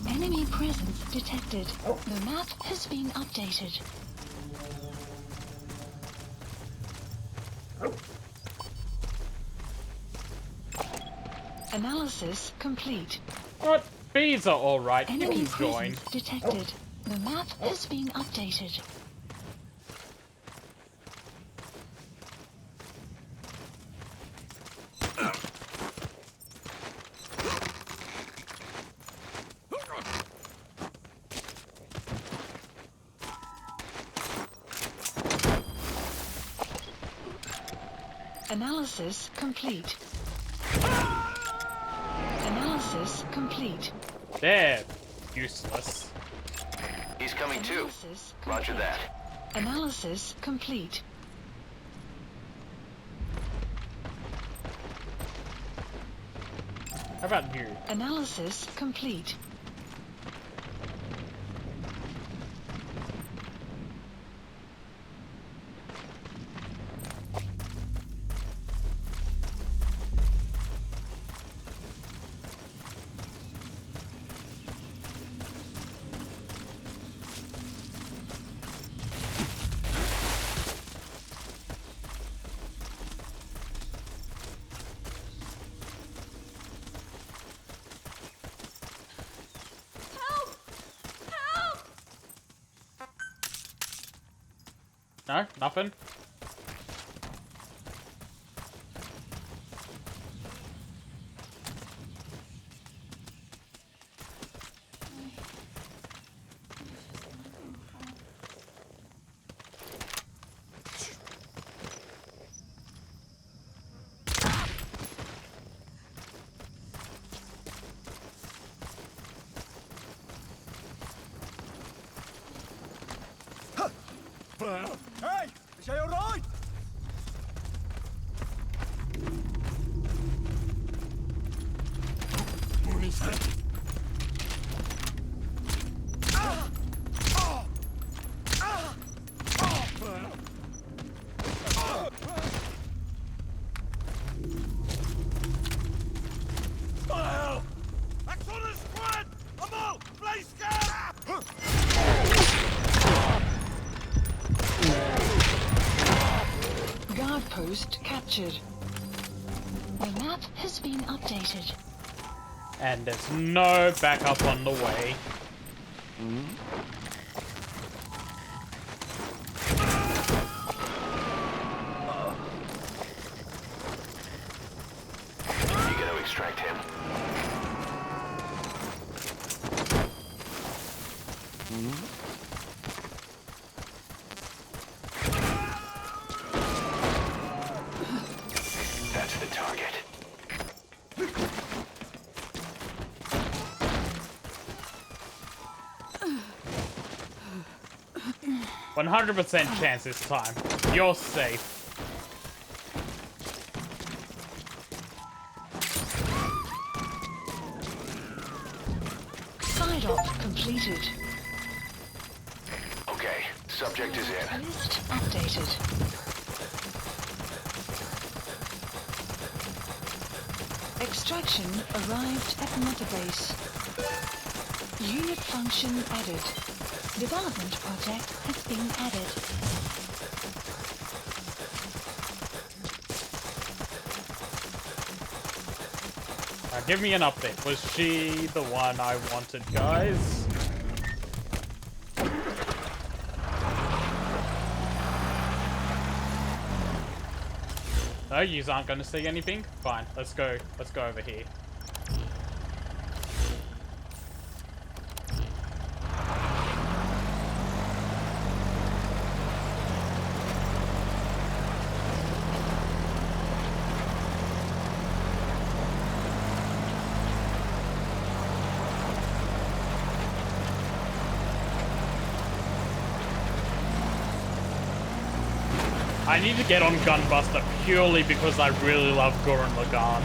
Enemy presence detected. The map has been updated. Analysis complete. What? Bees are alright. You Enemy can join. presence detected. The map has been updated. Analysis complete. Analysis complete. They're useless. He's coming too. Analysis Roger complete. that. Analysis complete. How about you? Analysis complete. No? Nothing? Hey, is hij alright? Guard post captured. The map has been updated. And there's no backup on the way. You gonna extract him? That's the target. 100% chance this time. You're safe. Side op completed. Okay, subject is in. List updated. Extraction arrived at Mother Base. Unit function added. Development project has been added. Give me an update. Was she the one I wanted, guys? No, yous aren't going to see anything? Fine, let's go. Let's go over here. I need to get on Gunbuster purely because I really love Gurren Lagann.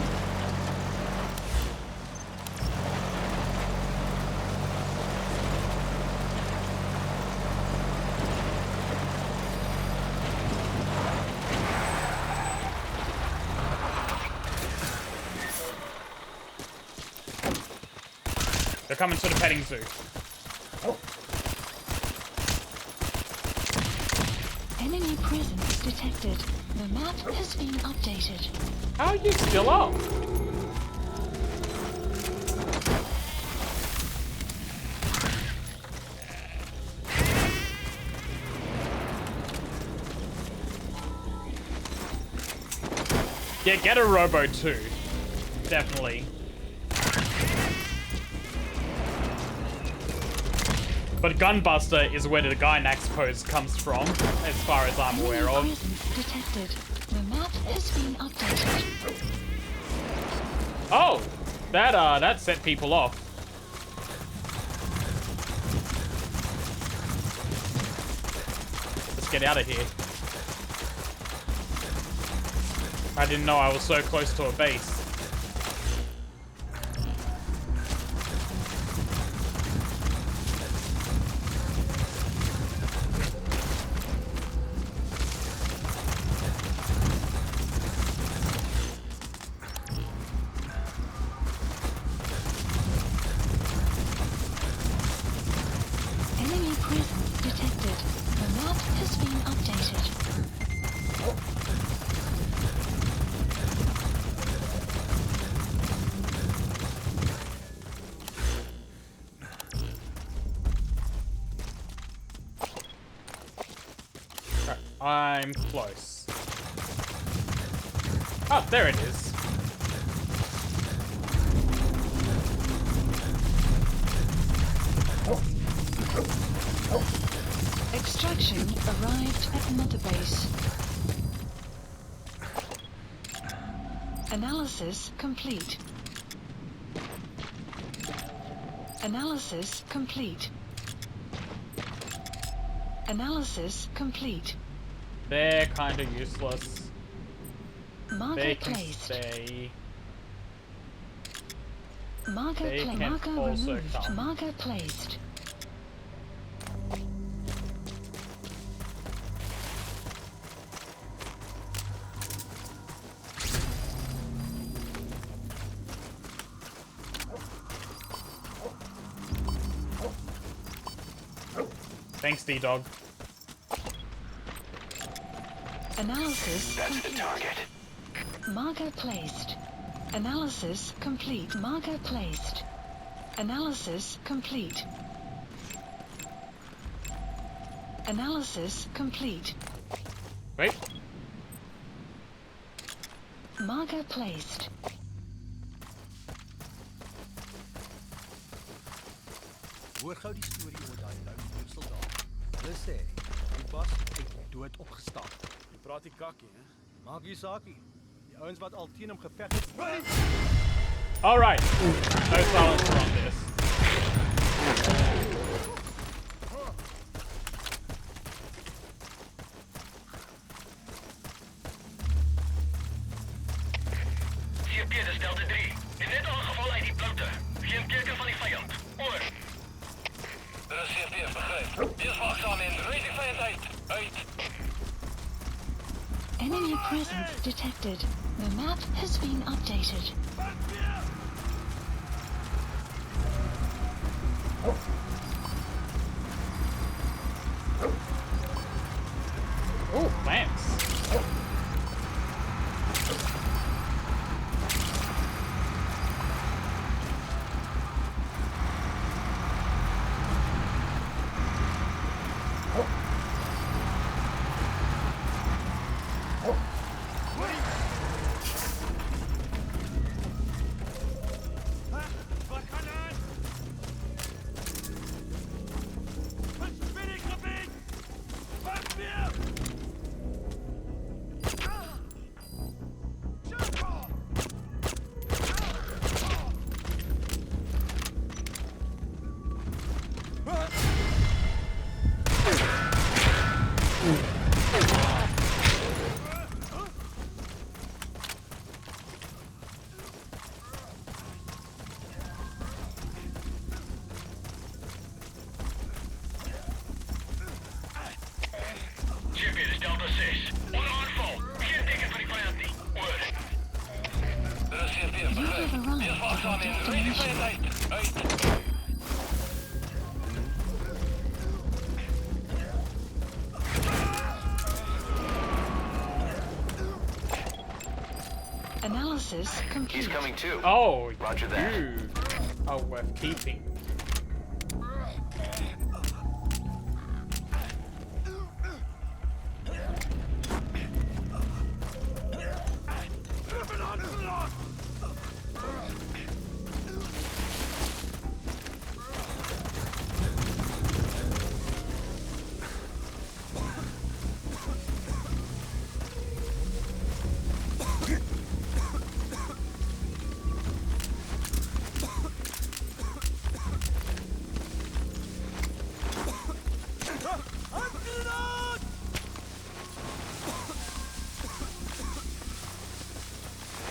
They're coming to the petting zoo. Enemy presence detected. The map has been updated. How are you still up? Yeah, get a robo too. Definitely. But Gunbuster is where the Gynax pose comes from, as far as I'm aware of. Presence detected. The map has been updated. Oh! That set people off. Let's get out of here. I didn't know I was so close to a base. Enemy presence detected. The map has been updated. I'm close. Oh, there it is. Extraction arrived at Mother Base. Analysis complete. Analysis complete. Analysis complete. They're kind of useless. Marker They can placed. stay. Marker They placed. can Marker also removed. come. Marker placed. Thanks, D-Dog. Analysis That's the complete. target. Marker placed. Analysis complete. Marker placed. Analysis complete. Analysis complete. Wait. Marker placed. Hoor gou die storie oor daai lou soldaat. Hulle sê die bas het dood opgestaan. Jy praat die kakkie, hè? Maak nie saak nie. Die ouens wat al teen hom geveg het. All right. No silence on this. CP, dis Delta 3. En net aangeval uit die bloute. Geen teken van die vyand. Oor. Dit is CP, begryp. Wees waaksaam en ry die vyand uit. Uit. Enemy presence detected. The map has been updated. Oh, plants. CP, dis Delta 6. Onder aanval. Geen teken van die vyand nie. Oor. Dit is CP, You begryp. have arrived Wees waaksaam at en your ry die destination. vyand uit. Uit. Analysis complete. He's coming too. Oh, Roger that. you are worth keeping.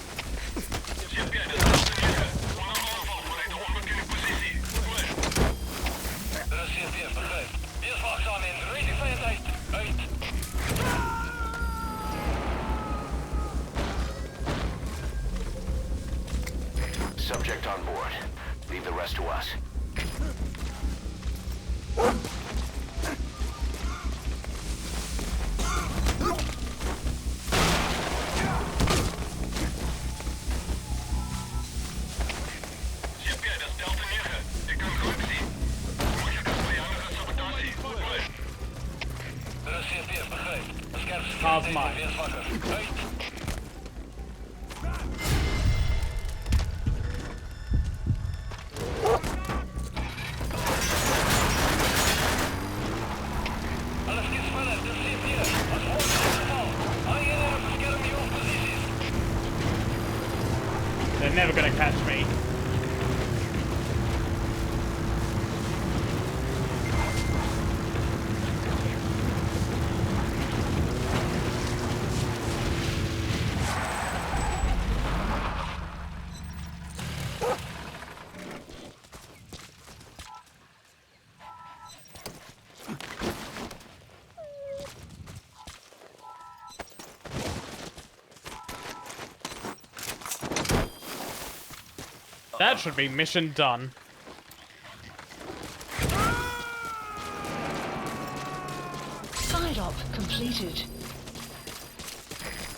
CP, dis Delta 9. Onder aanval vanuit 'n onbekende posisie. Oor. Dit is CP, begryp. Wees waaksaam en ry die vyand uit. Uit. Subject on board. Leave the rest to us. CP, dis Delta 9. Ek kan goed sien. Moontlike vyandige sabotasie. Oor. Dit is CP, begryp. Skerp Half mine. wees wakker. Uit. Hulle skiet verder, dis CP. As ons aanval. Hou jy net op beskerm die hoofposisies. They're never gonna catch me. That should be mission done. Side op completed.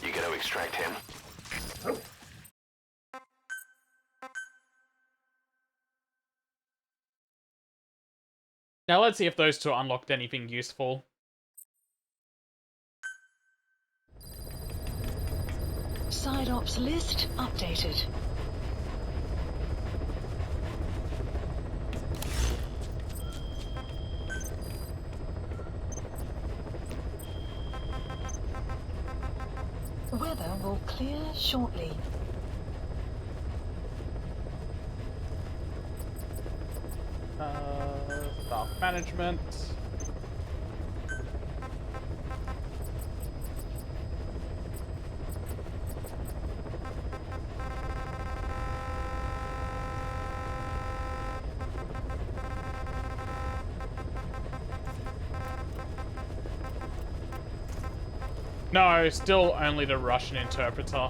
You gonna extract him? Now let's see if those two unlocked anything useful. Side ops list updated. Weather will clear shortly. Staff management. No, still only the Russian interpreter.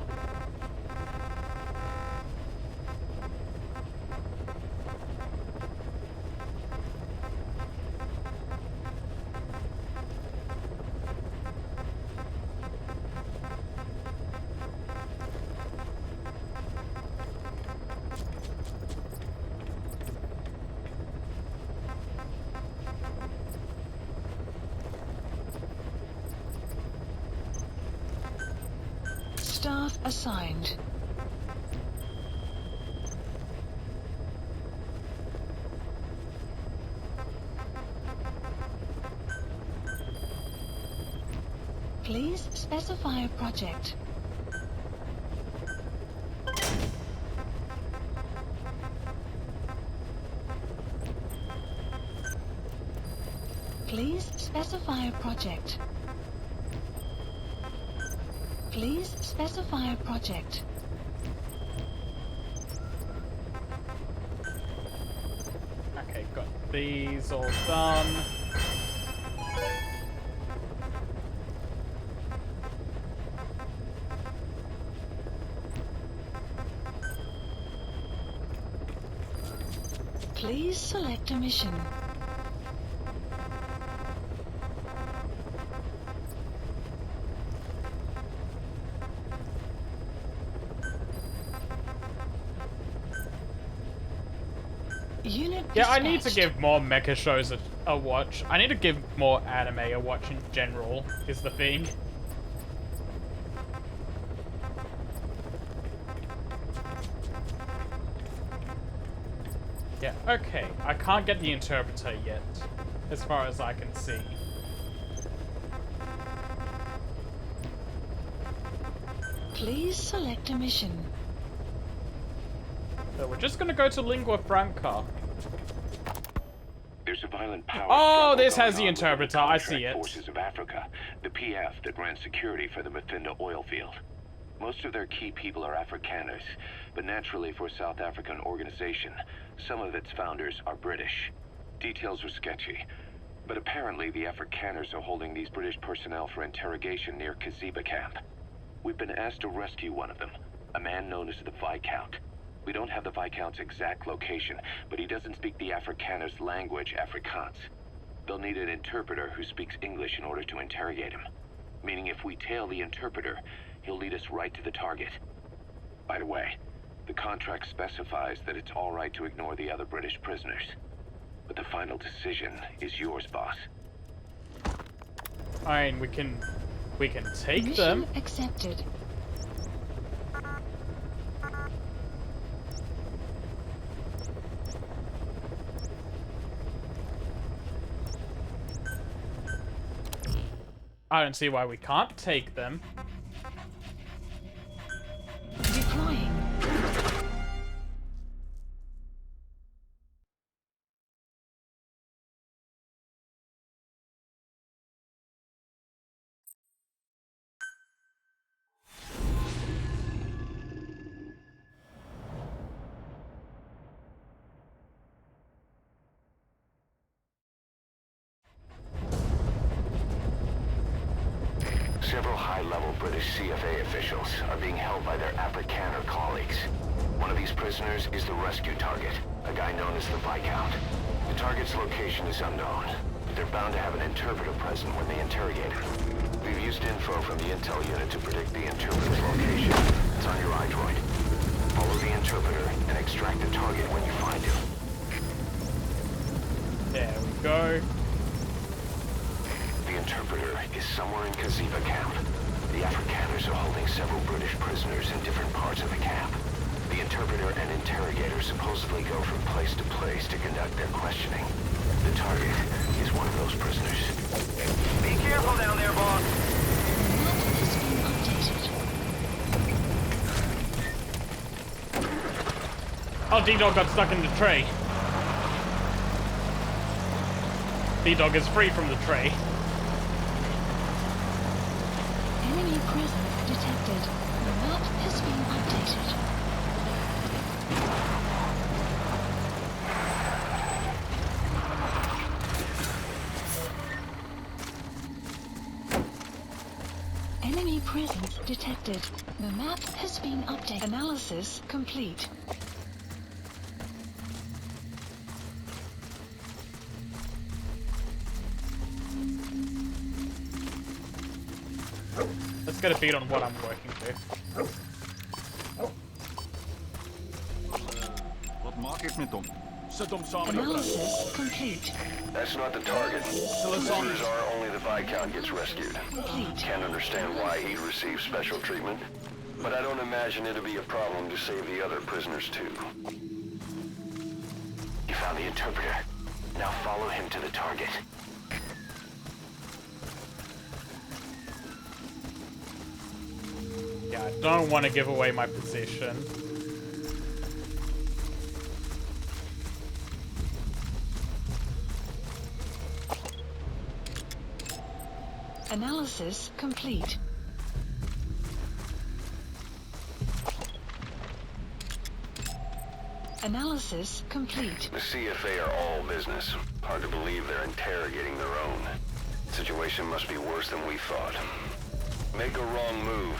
Staff assigned. Please specify a project. Please specify a project. Please specify a project. Okay, got these all done. Please select a mission. Unit Yeah, I need to dispatched. give more mecha shows a watch. I need to give more anime a watch in general, is the thing. Yeah, okay. I can't get the interpreter yet, as far as I can see. Please select a mission. So we're just gonna go to Lingua Franca. There's a violent power Oh, struggle this has going the on within interpreter. I see Contract it. Forces of Africa, the PF that ran security for the Muthinda oil field. Most of their key people are Afrikaners, but naturally for a South African organization, some of its founders are British. Details are sketchy, but apparently the Afrikaners are holding these British personnel for interrogation near Kaziba camp. We've been asked to rescue one of them, a man known as the Viscount. We don't have the Viscount's exact location, but he doesn't speak the Afrikaners' language, Afrikaans. They'll need an interpreter who speaks English in order to interrogate him. Meaning if we tail the interpreter, he'll lead us right to the target. By the way, the contract specifies that it's all right to ignore the other British prisoners. But the final decision is yours, boss. I mean, we can take Mission them. accepted. I don't see why we can't take them. Deploying. Several high-level British CFA officials are being held by their Afrikaner colleagues. One of these prisoners is the rescue target, a guy known as the Viscount. The target's location is unknown, but they're bound to have an interpreter present when they interrogate him. We've used info from the intel unit to predict the interpreter's location. It's on your iDroid. Follow the interpreter and extract the target when you find him. There we go. The interpreter is somewhere in Kaziba camp. The Afrikaners are holding several British prisoners in different parts of the camp. The interpreter and interrogator supposedly go from place to place to conduct their questioning. The target is one of those prisoners. Be careful down there, boss. The map has been updated. Oh, D-Dog got stuck in the tree. D-Dog is free from the tree. Enemy presence detected. The map has been updated. Enemy presence detected. The map has been updated. Analysis complete. Let's get a beat on what I'm working to. Wat maak ek met hom? Sit hom saam met jou. Analysis complete. That's not the target. Prisoners are only the Viscount gets rescued. Complete. Can't understand why he'd receive special treatment, but I don't imagine it'll be a problem to save the other prisoners too. You found the interpreter. Now follow him to the target. Yeah, I don't want to give away my position. Analysis complete. Analysis complete. The CFA are all business. Hard to believe they're interrogating their own. Situation must be worse than we thought. Make a wrong move,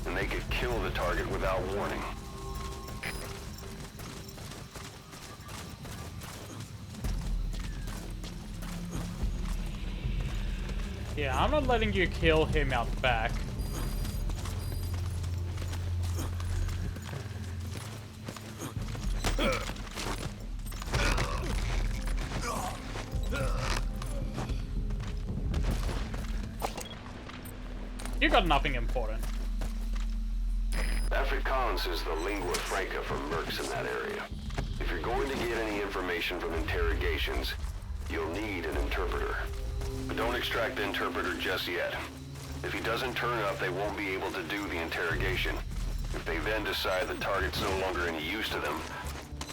and they could kill the target without warning. Yeah, I'm not letting you kill him out back. You got nothing important. Afrikaans is the lingua franca for mercs in that area. If you're going to get any information from interrogations, you'll need an interpreter. But don't extract the interpreter just yet. If he doesn't turn up, they won't be able to do the interrogation. If they then decide the target's no longer any use to them,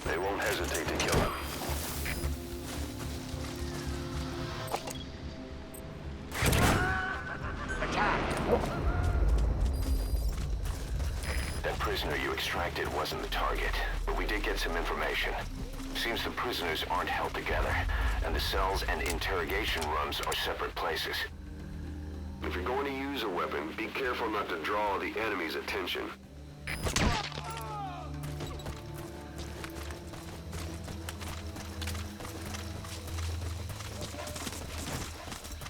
they won't hesitate to kill him. That prisoner you extracted wasn't the target, but we did get some information. Seems the prisoners aren't held together, and the cells and interrogation rooms are separate places. If you're going to use a weapon, be careful not to draw the enemy's attention.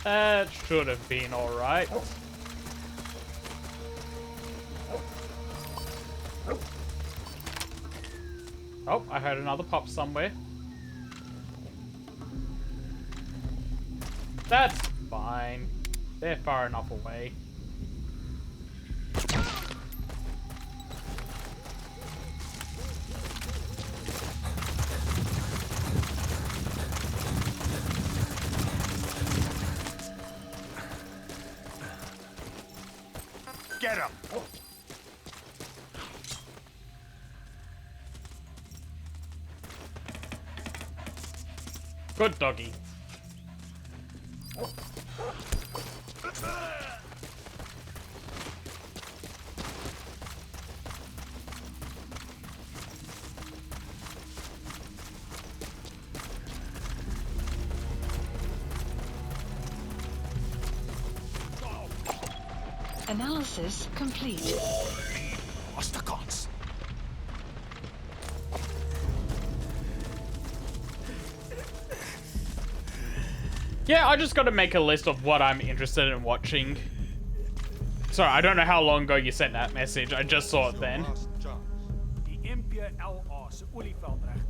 That should have been alright. Oh, I heard another pop somewhere. That's fine. They're far enough away. Get him. Good doggy. Analysis complete. What's the cons? Yeah, I just got to make a list of what I'm interested in watching. Sorry, I don't know how long ago you sent that message. I just saw it then. Die MPLA se olieveldreg.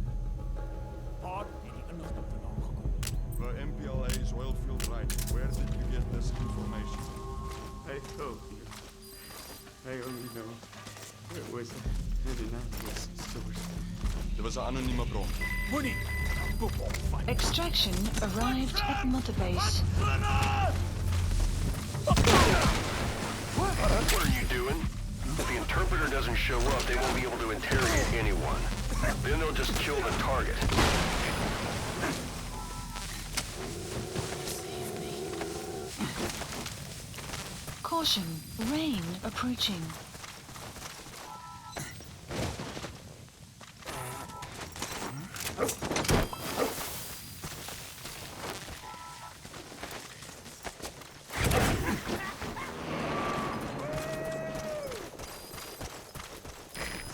Waar het die inligting vandaan gekom? The MPLA's oil field right. Where did you get this information? I told you. I only know it was an anonymous source. Dit was 'n anonieme bron. Moenie poep opvat. Extraction arrived at Mother Base. What are you doing? If the interpreter doesn't show up, they won't be able to interrogate anyone. Then they'll just kill the target. Caution, rain approaching.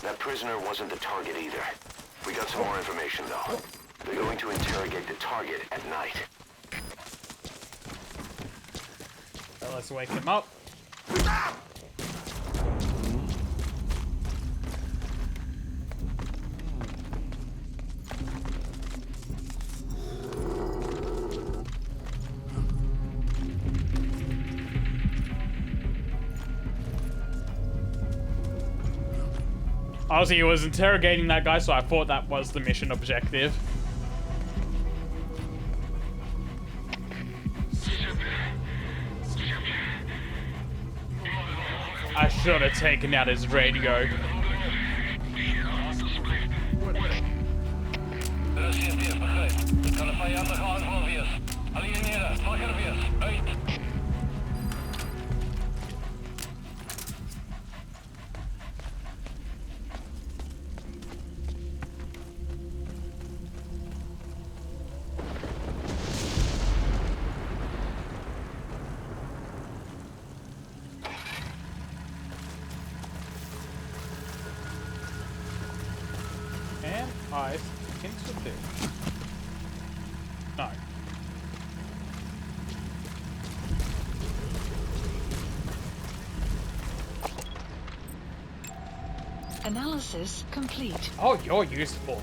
That prisoner wasn't the target either. We got some more information, though. They're going to interrogate the target at night. So let's wake him up. Honestly, he was interrogating that guy, so I thought that was the mission objective. I should have taken out his radio. CSDF, begrijp. Kan een vijandige aanval wees. Alieneren, vaker wees. Uit. And ice into this. No. Analysis complete. Oh, you're useful.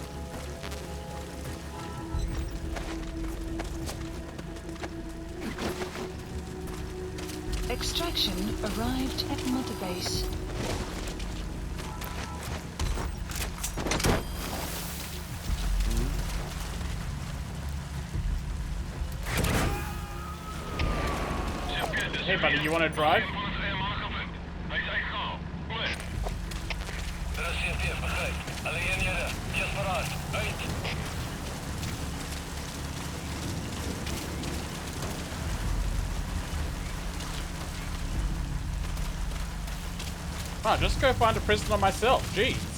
Extraction arrived at Mother Base. Hey, buddy, you want to drive? CSDF, begrijp. Alieneren, kies vooruit. Uit. Oh, just go find a prisoner myself. Jeez.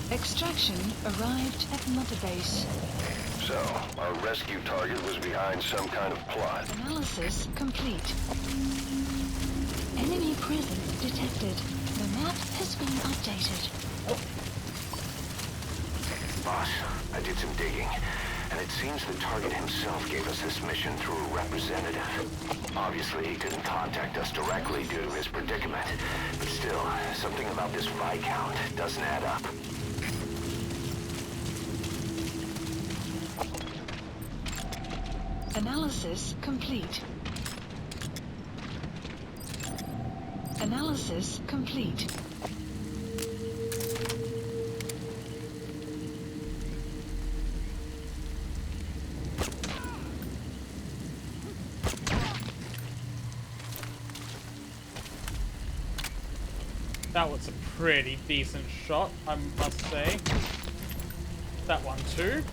Extraction arrived at Mother Base. So, our rescue target was behind some kind of plot. Analysis complete. Enemy presence detected. The map has been updated. Boss, I did some digging, and it seems the target himself gave us this mission through a representative. Obviously, he couldn't contact us directly due to his predicament, but still, something about this Viscount doesn't add up. Analysis complete. Analysis complete. That was a pretty decent shot, I must say. That one too.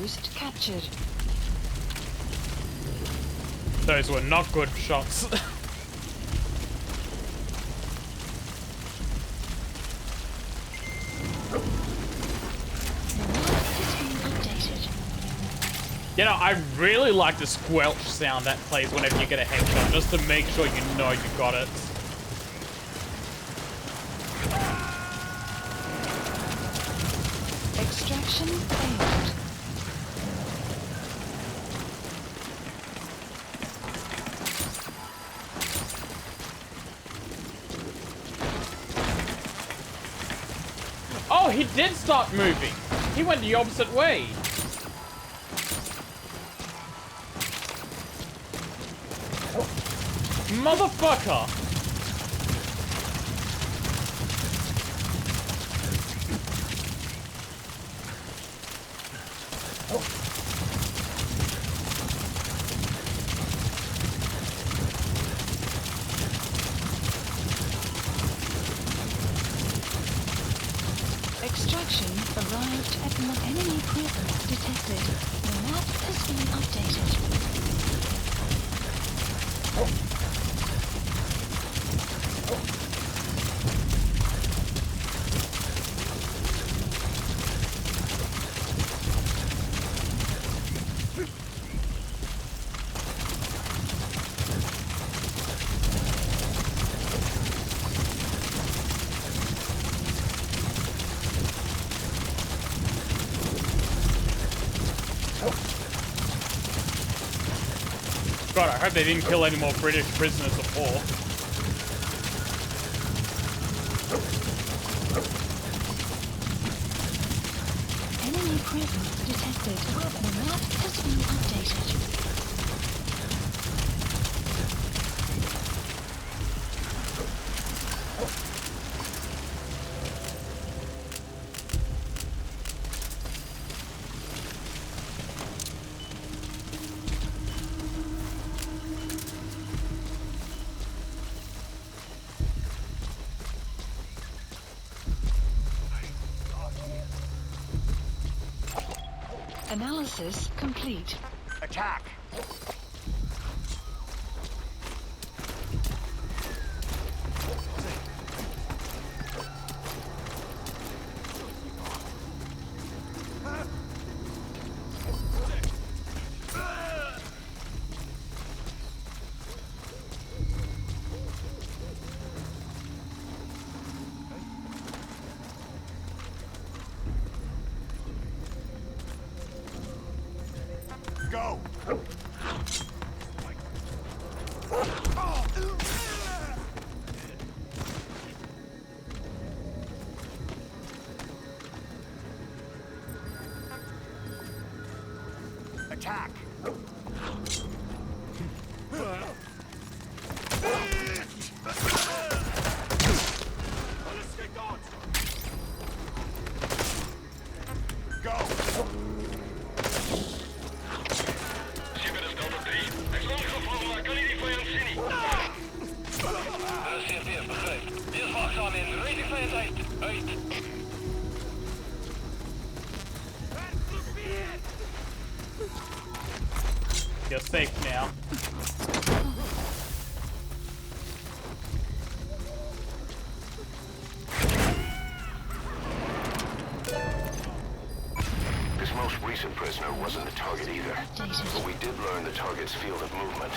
outpost captured. Those were not good shots. You know, I really like the squelch sound that plays whenever you get a headshot, just to make sure you know you got it. Extraction failed. Oh, he did start moving. He went the opposite way. Motherfucker! Extraction arrived at an enemy prison detected. The map has been updated. God, I hope they didn't kill any more British prisoners of war. Enemy presence detected. The map has been updated. Analysis complete. Attack! Go! Attack! Go! Schipper is Delta 3. Hij is omgevallen, maar kan hij die vijand zien niet? CFD, begrijp. Wees waakzaam in. Rijd die vijand uit. Uit. You're safe now. This most recent prisoner wasn't the target either, but we did learn the target's field of movement.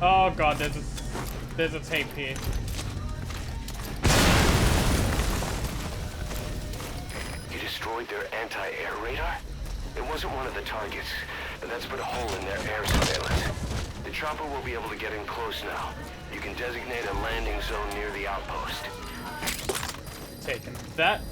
Oh god, there's a tape here. You destroyed their anti-air radar? It wasn't one of the targets, and that's put a hole in their air surveillance. The chopper will be able to get in close now. You can designate a landing zone near the outpost. Taking that.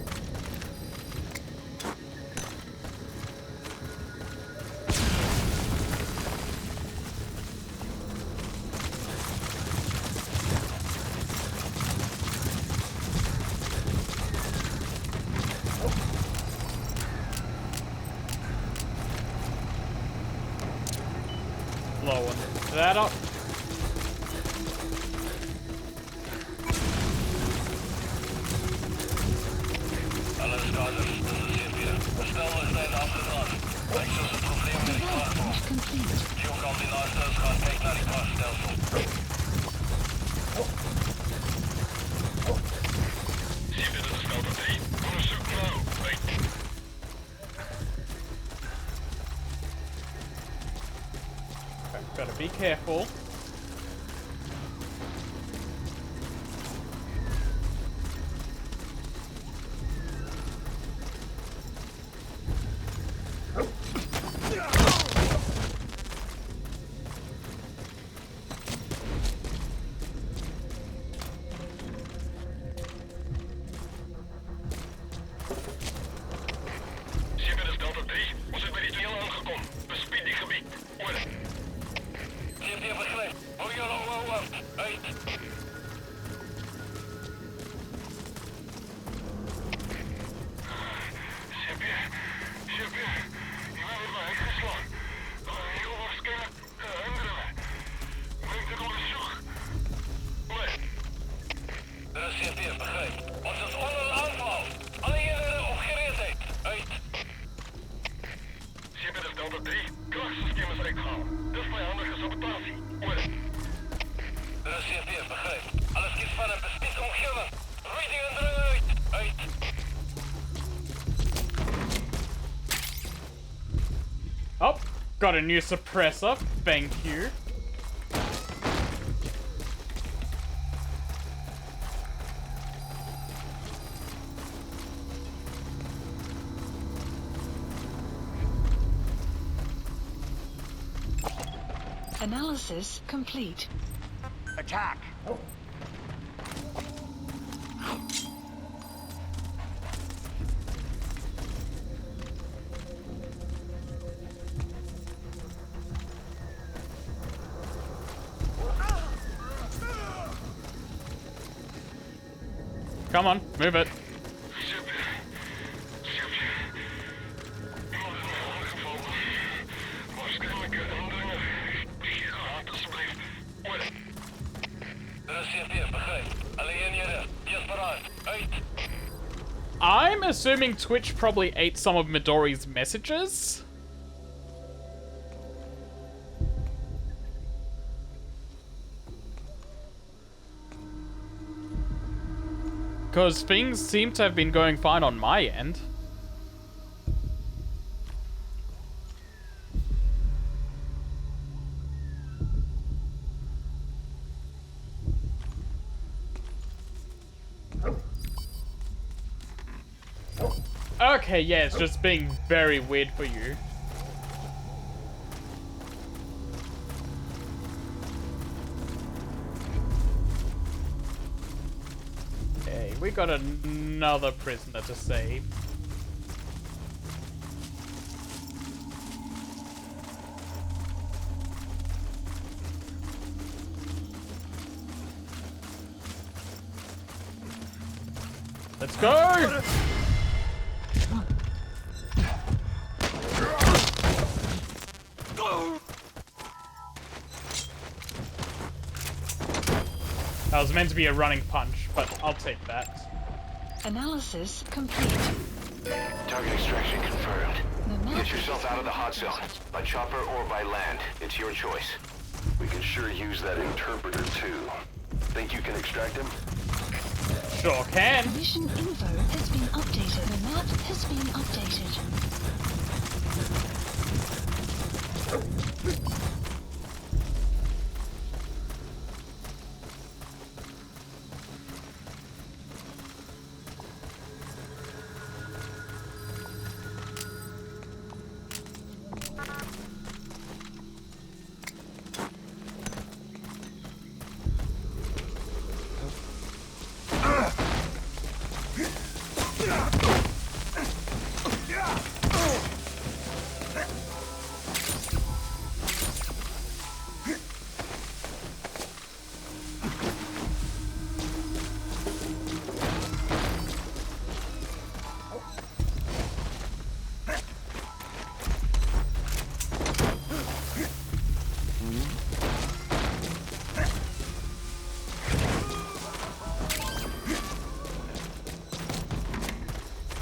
Blowing that up. Be careful. Shipper is Delta 3. We zijn bij die tunnel aangekomen. Bespied die gebied. Over. CP begrijp. Hou je al af. Uit. Shipper. Je bent weer uitgeslagen. Heel waarschijnlijk hinderen we. Brengt het onderzoek. Over. CP begrijp. Ons is onder een aanval. Alle eenheden op gereedheid. Uit. Shipper is Delta 3. Krachtsysteem is uitgehaald. Dit is vijandige sabotatie. Over. CP begrijp. Alles kies van een bespied omgeving. Reading en drang uit. Uit. Oh, got a new suppressor. Thank you. Analysis complete. Attack. Come on, move it. I'm assuming Twitch probably ate some of Midori's messages. Because things seem to have been going fine on my end. Okay, yeah, it's just being very weird for you. Okay, we got another prisoner to save. Let's go! That was meant to be a running punch, but I'll take that. Analysis complete. Target extraction confirmed. The map Get yourself out of the hot zone. By chopper or by land. It's your choice. We can sure use that interpreter too. Think you can extract him? Sure can. mission info has been updated. The map has been updated.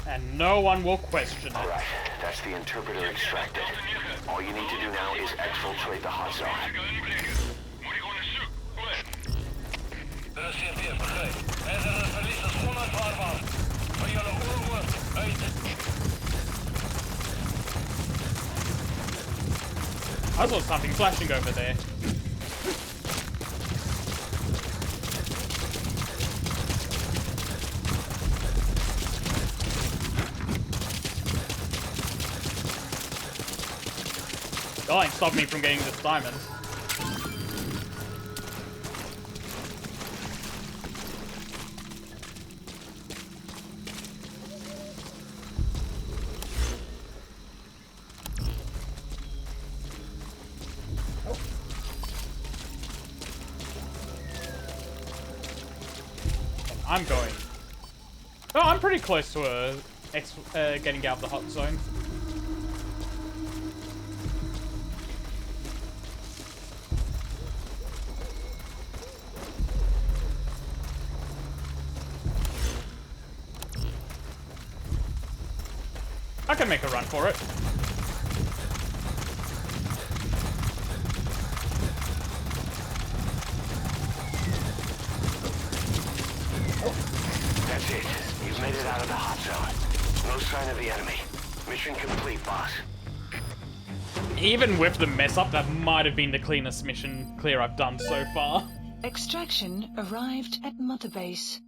And no one will question it. Alright, that's the interpreter extracted. All you need to do now is exfiltrate the hot zone. I saw something flashing over there. Oh, it stopped me from getting this diamond. I'm going. Oh, I'm pretty close to getting out of the hot zone. I can make a run for it. That's it. You've made it out of the hot zone. No sign of the enemy. Mission complete, boss. Even with the mess up, that might have been the cleanest mission clear I've done so far. Extraction arrived at Mother Base.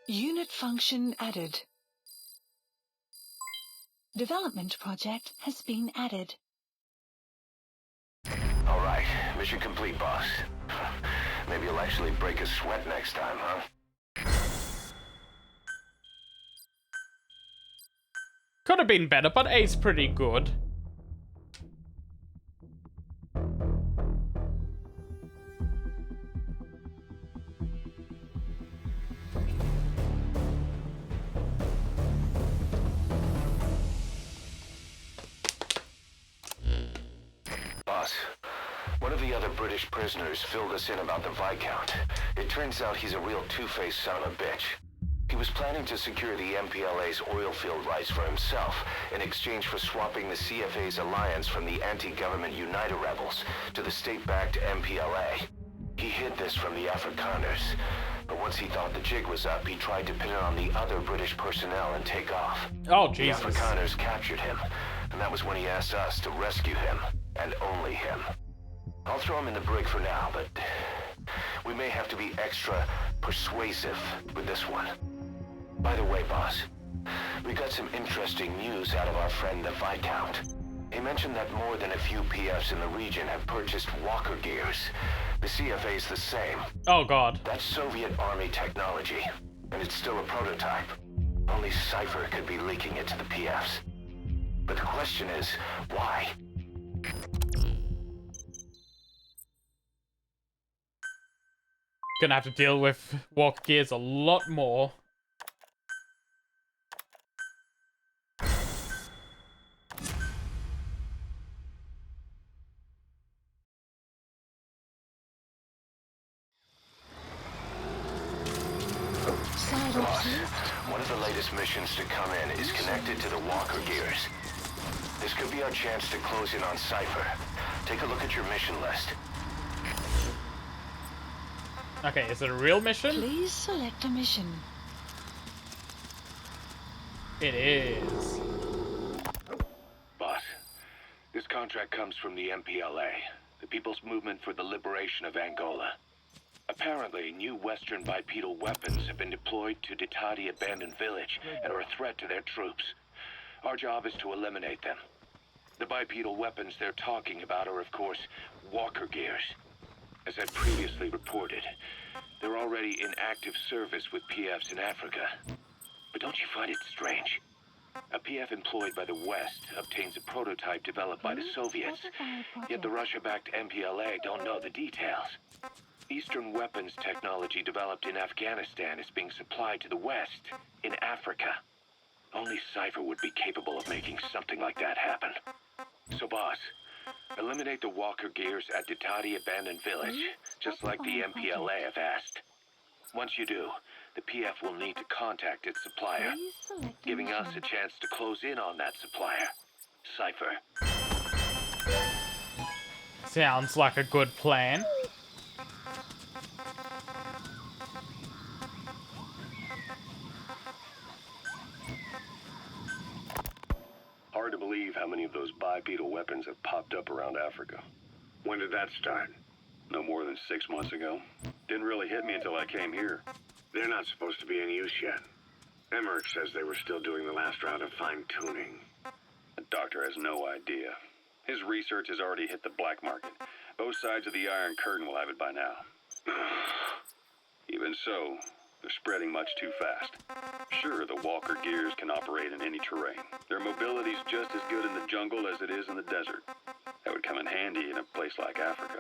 Unit function added. Development project has been added. All right. Mission complete, boss. Maybe you'll actually break a sweat next time, huh? Could have been better, but A's pretty good. Boss, one of the other British prisoners filled us in about the Viscount. It turns out he's a real two-faced son of a bitch. He was planning to secure the MPLA's oil field rights for himself in exchange for swapping the CFA's alliance from the anti-government United rebels to the state-backed MPLA. He hid this from the Afrikaners, but once he thought the jig was up, he tried to pin it on the other British personnel and take off. Oh, Jesus. The Afrikaners captured him, and that was when he asked us to rescue him, and only him. I'll throw him in the brig for now, but we may have to be extra persuasive with this one. By the way, boss, we got some interesting news out of our friend the Viscount. He mentioned that more than a few PFs in the region have purchased walker gears. The CFA's the same. Oh, God. That's Soviet Army technology, and it's still a prototype. Only Cypher could be leaking it to the PFs. But the question is, why? Gonna have to deal with walk gears a lot more. Boss, one of the latest missions to come in is connected to the walker gears. This could be our chance to close in on Cypher. Take a look at your mission list. Okay, is it a real mission? Please select a mission. It is. Boss, this contract comes from the MPLA, the People's Movement for the Liberation of Angola. Apparently, new Western bipedal weapons have been deployed to Ditati Abandoned Village and are a threat to their troops. Our job is to eliminate them. The bipedal weapons they're talking about are, of course, walker gears. As I previously reported, they're already in active service with PFs in Africa. But don't you find it strange? A PF employed by the West obtains a prototype developed by the Soviets, yet the Russia-backed MPLA don't know the details. Eastern weapons technology developed in Afghanistan is being supplied to the West in Africa. Only Cypher would be capable of making something like that happen. So, boss, eliminate the walker gears at Ditati Abandoned Village, just like the MPLA have asked. Once you do, the PF will need to contact its supplier, giving us a chance to close in on that supplier, Cypher. Sounds like a good plan. how many of those bipedal weapons have popped up around Africa. When did that start? No more than 6 months ago. Didn't really hit me until I came here. They're not supposed to be in use yet. Emmerich says they were still doing the last round of fine-tuning. The doctor has no idea. His research has already hit the black market. Both sides of the Iron Curtain will have it by now. Even so, they're spreading much too fast. Sure, the Walker gears can operate in any terrain. Their mobility's just as good in the jungle as it is in the desert. That would come in handy in a place like Africa.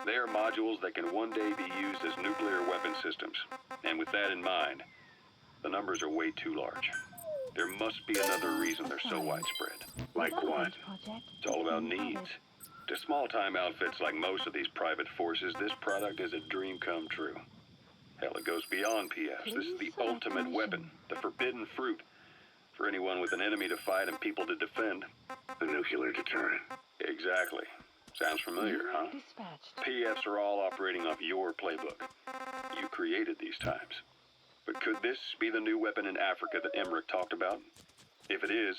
They are modules that can one day be used as nuclear weapon systems. And with that in mind, the numbers are way too large. There must be another reason they're so widespread. Like what? It's all about needs. To small-time outfits like most of these private forces, this product is a dream come true. Hell, it goes beyond PFs. This is the ultimate weapon, the forbidden fruit, for anyone with an enemy to fight and people to defend. The nuclear deterrent. Exactly. Sounds familiar, huh? PFs are all operating off your playbook. You created these times. But could this be the new weapon in Africa that Emmerich talked about? If it is,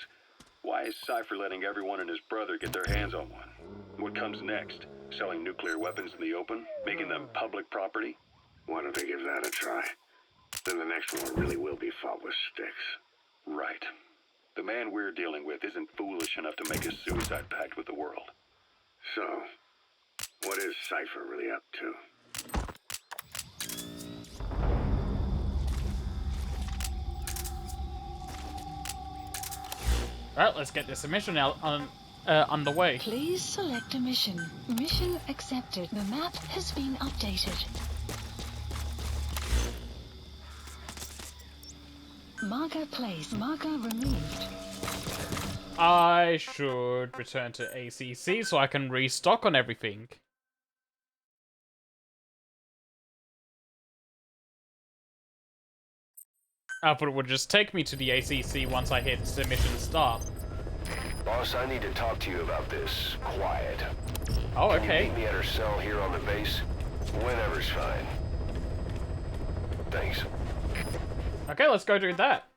why is Cypher letting everyone and his brother get their hands on one? What comes next? Selling nuclear weapons in the open? Making them public property? Why don't they give that a try? Then the next war really will be fought with sticks. Right. The man we're dealing with isn't foolish enough to make a suicide pact with the world. So, what is Cypher really up to? Alright, let's get this mission out underway. Please select a mission. Mission accepted. The map has been updated. Marker placed. Marker removed. I should return to ACC so I can restock on everything. But it would just take me to the ACC once I hit the mission start. Boss, I need to talk to you about this. Quiet. Oh, Can okay. you meet me at her cell here on the base? Whenever's fine. Thanks. Okay, let's go do that.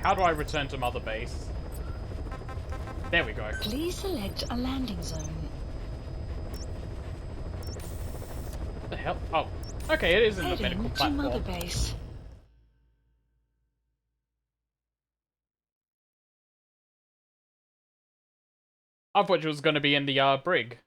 How do I return to Mother Base? There we go. Please select a landing zone. What the hell? Oh, okay, it is in the medical Heading to Mother platform. Base. Of which was going to be in the brig.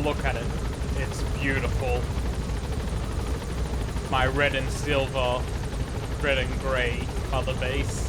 Look at it. It's beautiful. My red and silver, red and grey Mother Base.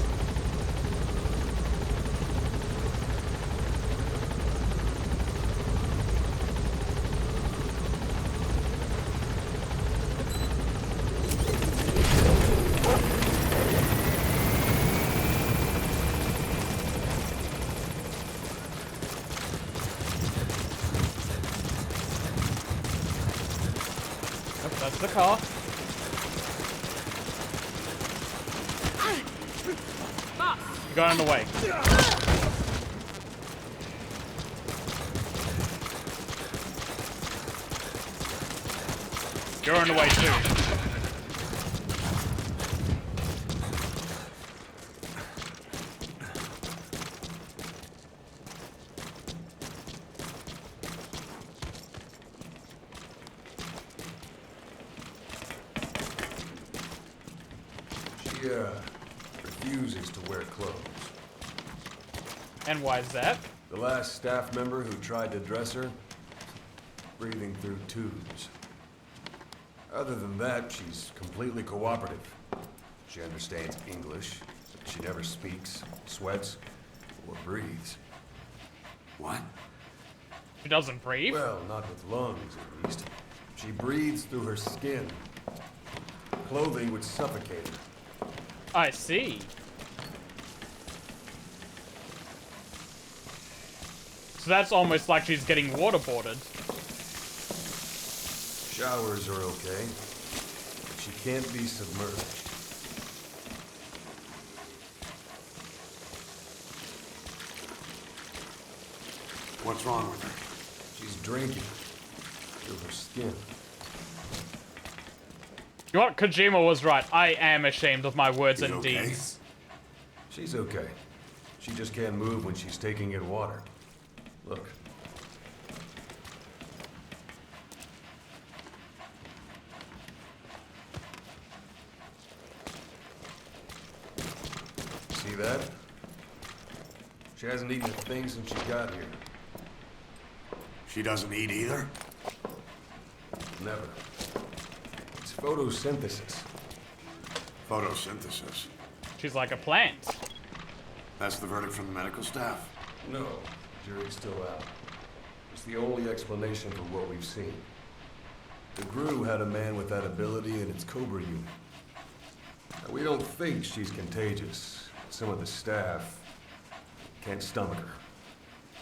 That's the car. You got in the way. You're in the way too. She refuses to wear clothes. And why is that? The last staff member who tried to dress her, breathing through tubes. Other than that, she's completely cooperative. She understands English, but she never speaks, sweats, or breathes. What? She doesn't breathe? Well, not with lungs, at least. She breathes through her skin. Clothing would suffocate her. I see. So that's almost like she's getting waterboarded. Showers are okay. She can't be submerged. What's wrong with her? She's drinking through her skin. You know what? Kojima was right. I am ashamed of my words She's and okay? deeds. She's okay. She just can't move when she's taking in water. Look. See that? She hasn't eaten a thing since she got here. She doesn't eat either? Never. It's photosynthesis. Photosynthesis. She's like a plant. That's the verdict from the medical staff? No, jury's still out. It's the only explanation for what we've seen. The GRU had a man with that ability in its Cobra unit. Now, we don't think she's contagious. Some of the staff can't stomach her.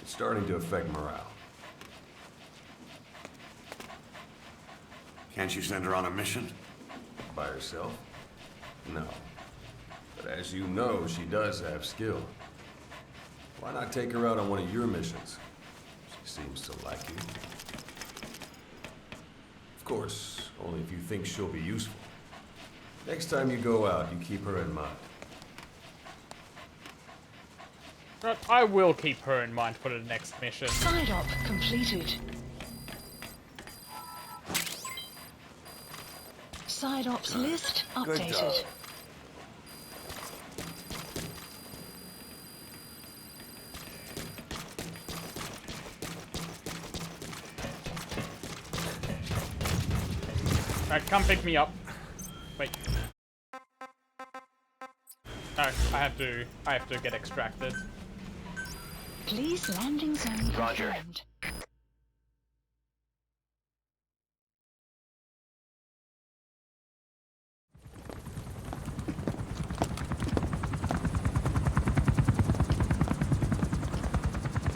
It's starting to affect morale. Can't you send her on a mission? By herself? No. But as you know, she does have skill. Why not take her out on one of your missions? She seems to like you. Of course, only if you think she'll be useful. Next time you go out, you keep her in mind. But I will keep her in mind for the next mission. Side op completed. Side ops list updated. Alright, come pick me up. Wait. No, I have to get extracted. Please landing zone Roger. confirmed.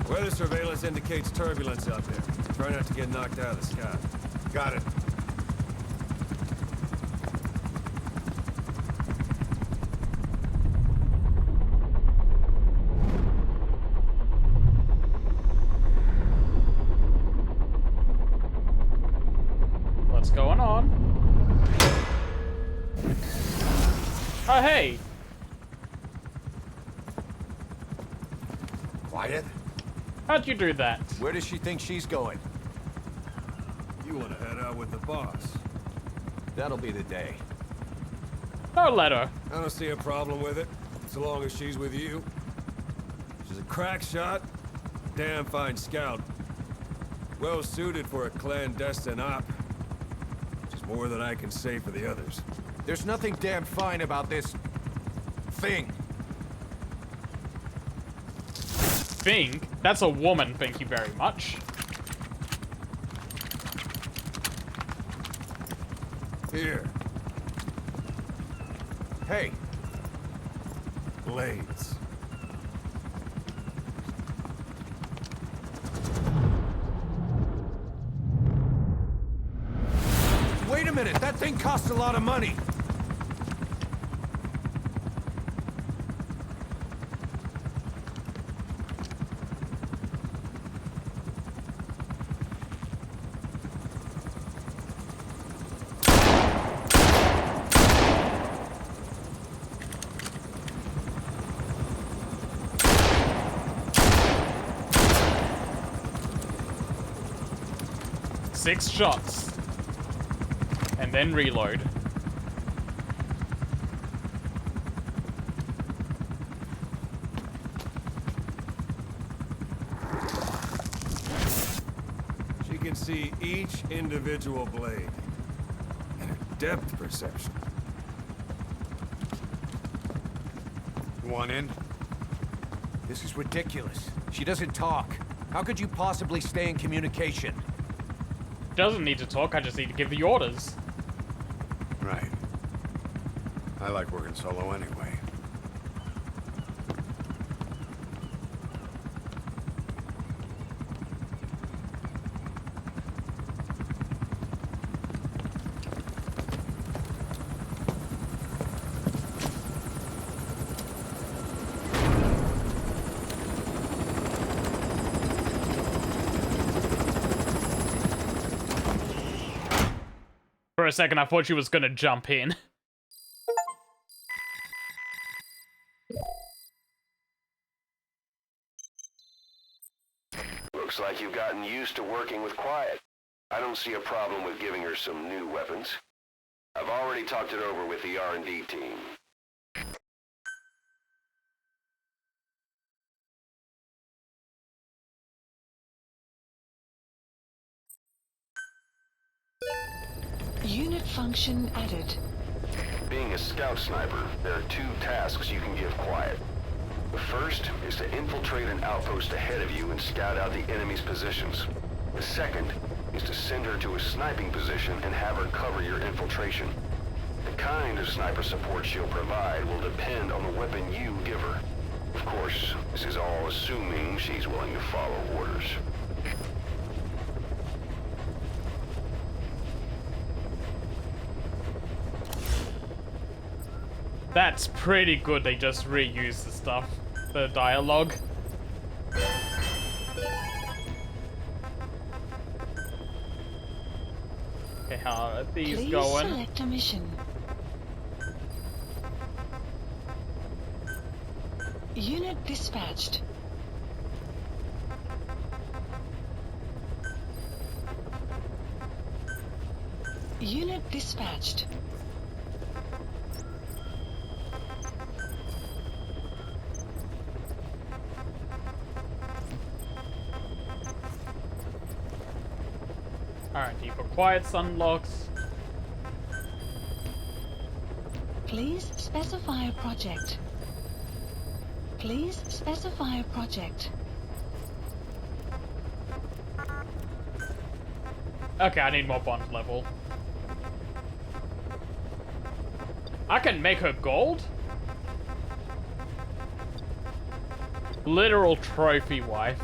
Weather surveillance indicates turbulence out there. Try not to get knocked out of the sky. Got it. What's going on? Oh, hey! Quiet. How'd you do that? Where does she think she's going? You want to head out with the boss. That'll be the day. No letter. I don't see a problem with it, so long as she's with you. She's a crack shot, damn fine scout. Well suited for a clandestine op. Which is more than I can say for the others. There's nothing damn fine about this thing. Thing? That's a woman, thank you very much. Here. Hey, Blades. wait a minute, that thing costs a lot of money. Six shots. And then reload. She can see each individual blade. And her depth perception. One in. This is ridiculous. She doesn't talk. How could you possibly stay in communication? Doesn't need to talk, I just need to give the orders. Right. I like working solo anyway. For a second, I thought she was gonna jump in. Looks like you've gotten used to working with Quiet. I don't see a problem with giving her some new weapons. I've already talked it over with the R&D team. Unit function added. Being a scout sniper, there are two tasks you can give Quiet. The first is to infiltrate an outpost ahead of you and scout out the enemy's positions. The second is to send her to a sniping position and have her cover your infiltration. The kind of sniper support she'll provide will depend on the weapon you give her. Of course, this is all assuming she's willing to follow orders. That's pretty good, they just reuse the stuff. The dialogue. Okay, how are these Please going? select a mission. Unit dispatched. Unit dispatched. Alright, for quiet sunlocks. Please specify a project. Please specify a project. Okay, I need more bond level. I can make her gold? Literal trophy wife.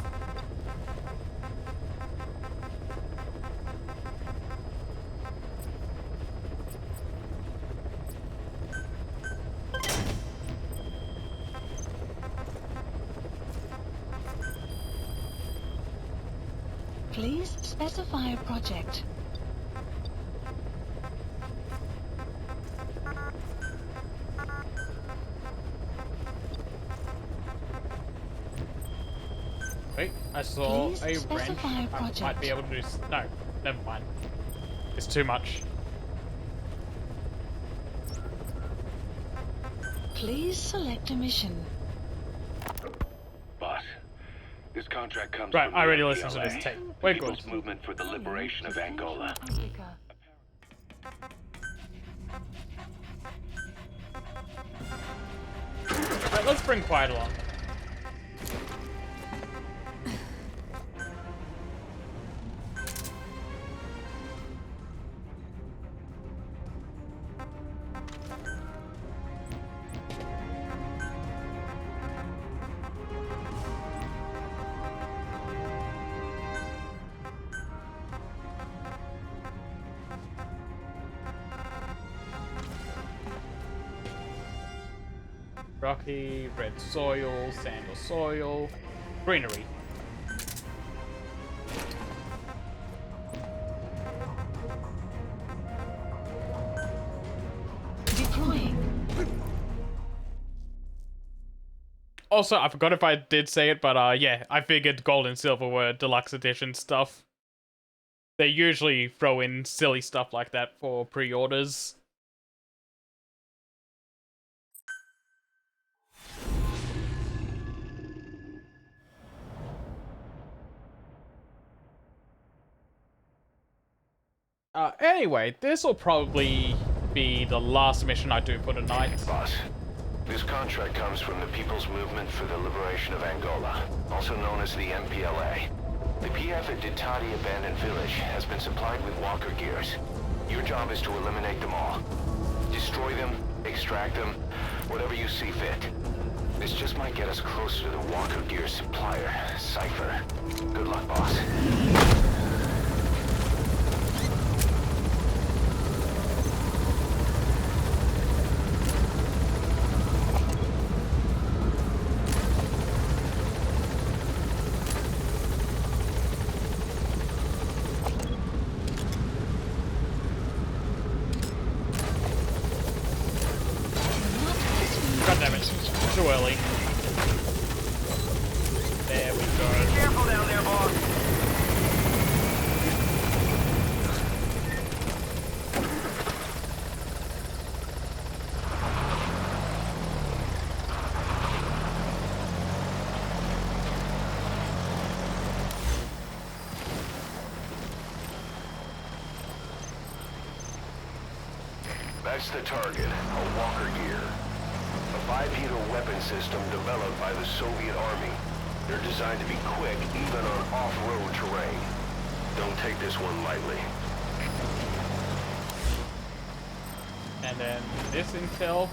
Please specify a project. Wait, I saw Please a wrench. specify a I project. might be able to do. No, never mind. It's too much. Please select a mission. Boss, this contract comes Right, from I the already listened to MPLA, this tape. the We're People's good. Movement for the Liberation of Angola. Africa. Right, let's bring Quiet along. Rocky, red soil, sand or soil, greenery. Deploying. Also, I forgot if I did say it, but yeah, I figured gold and silver were deluxe edition stuff. They usually throw in silly stuff like that for pre-orders. Anyway, this will probably be the last mission I do for tonight. Boss, this contract comes from the People's Movement for the Liberation of Angola, also known as the MPLA. The PF at Ditati Abandoned Village has been supplied with walker gears. Your job is to eliminate them all. Destroy them, extract them, whatever you see fit. This just might get us closer to the walker gear supplier, Cypher. Good luck, boss. God damn it. Too early. There we go. Careful down there, boss. That's the target, a walker gear. A bipedal weapon system developed by the Soviet Army. They're designed to be quick, even on off-road terrain. Don't take this one lightly. And then this intel.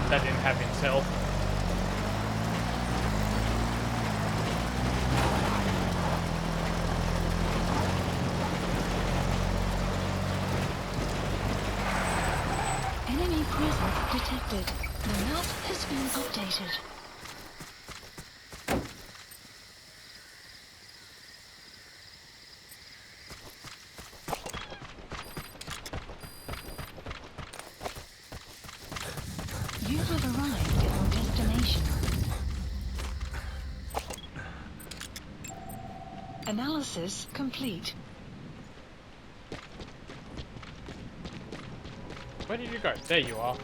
That didn't have intel. Enemy presence detected. The map has been updated. You have arrived at your destination. Analysis complete. Where did you go? There you are.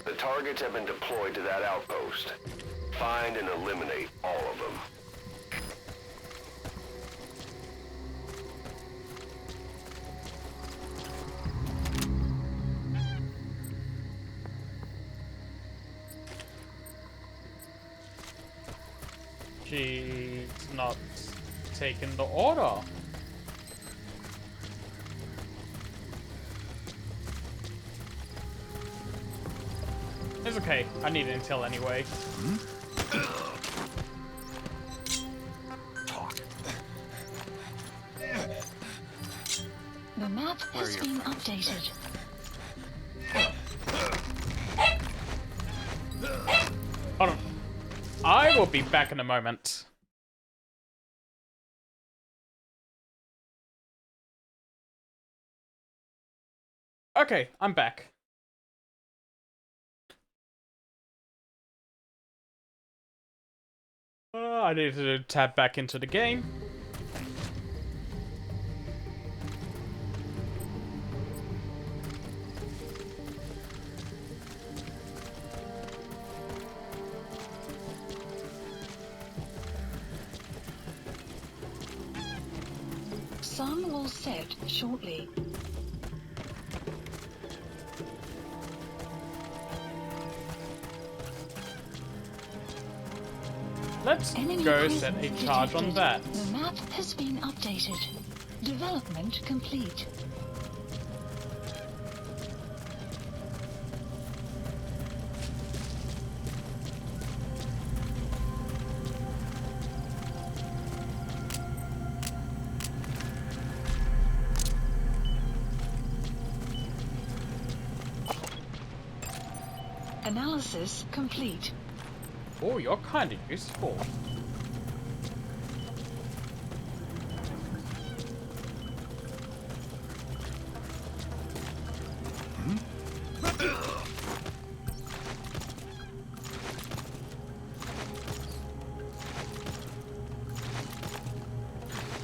The targets have been deployed to that outpost. Find and eliminate all of them. She's not taking the order. It's okay. I need intel anyway. The map has been updated. Hold on. I will be back in a moment. Okay, I'm back. I need to tap back into the game. Sun will set shortly. Let's Enemy go set presence a charge on detected. that. The map has been updated. Development complete. Analysis complete. Oh, you're kind of useful.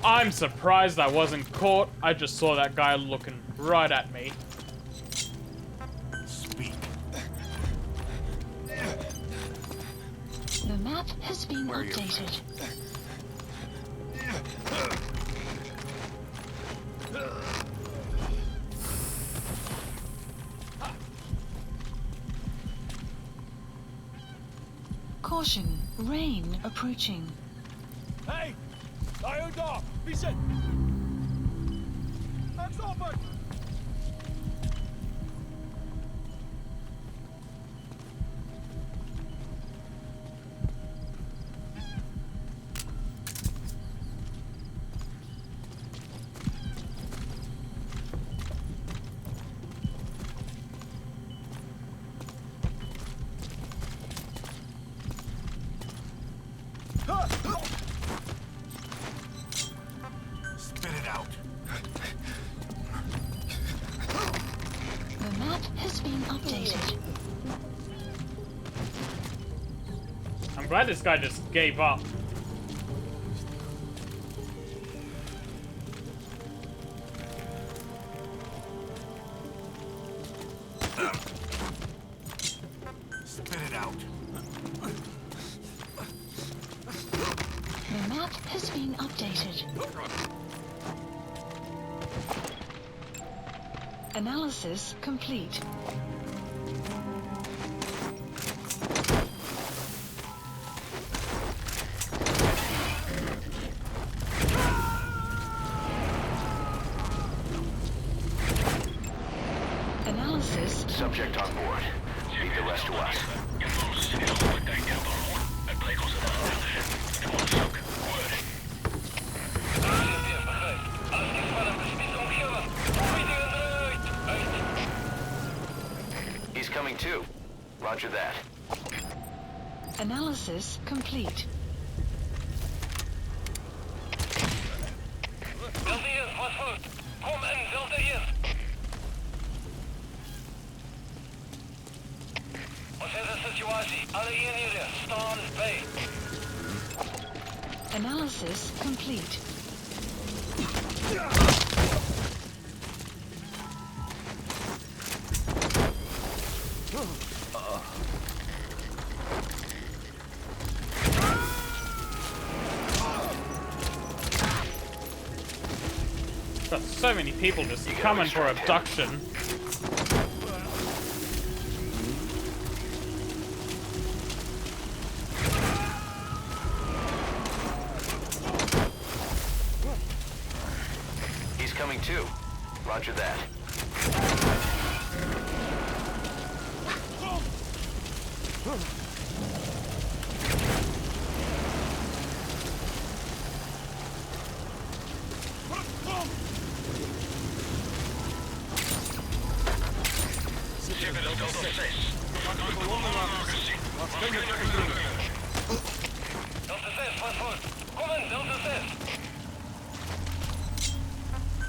I'm surprised I wasn't caught. I just saw that guy looking right at me. Speak. The map has been updated. Caution, rain approaching. Hey! Daai ou daar! Wie sit? Ek's op het! Spit it out. The map has been updated. I'm glad this guy just gave up. Spit it out. The map has been updated. Analysis complete. Analysis. Subject on board. Leave the rest to us. He's coming too. Roger that. Analysis complete. Zelda wat goed. Kom in, Zelda. Wat is de situatie? Alle eenheden staan bij. Analysis complete. Got so many people just coming for abduction. He's coming too. Roger that. Delta 6, wat goed. Kom in, Delta 6.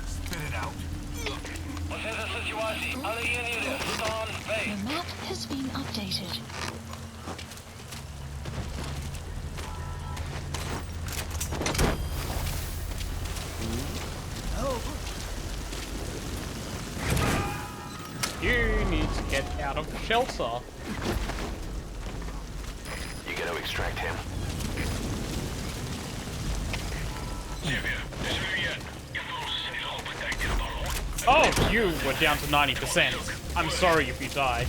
Spit it out. Wat is de situatie? Alle eenheden staan bij. The map has been updated. You need to get out of shelter. You gotta extract him. Oh, you were down to 90%. I'm sorry if you die.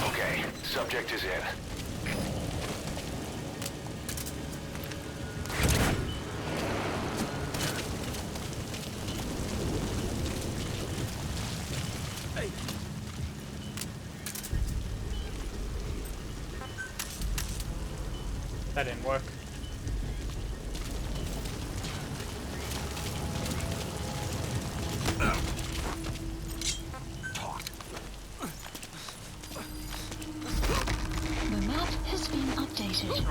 Okay, subject is in. That didn't work. The map has been updated.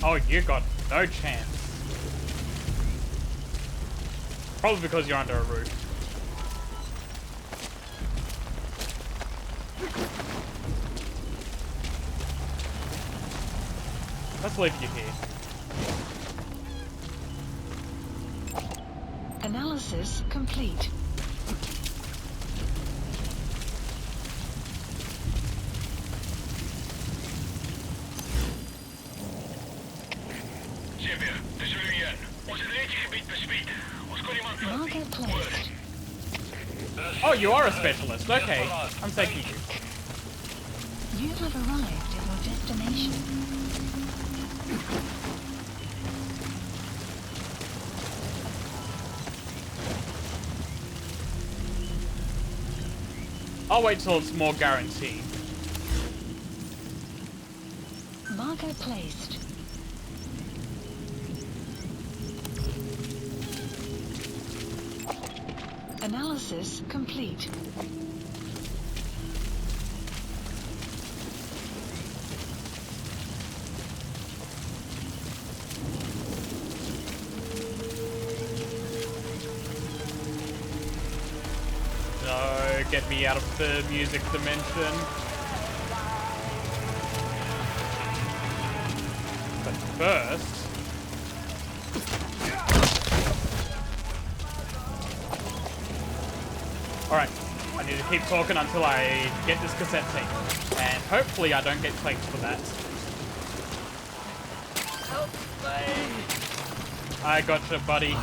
Oh, you got no chance. Probably because you're under a roof. Let's leave you here. Analysis complete. Xavier, dit is jullie in. Market placed. Oh, you are a specialist. Okay, I'm taking you. You have arrived at your destination. I'll wait till it's more guaranteed. Marker placed. Analysis complete. No, get me out of the music dimension. But first... Alright, I need to keep talking until I get this cassette tape. And hopefully I don't get claimed for that. Help me! I gotcha, buddy.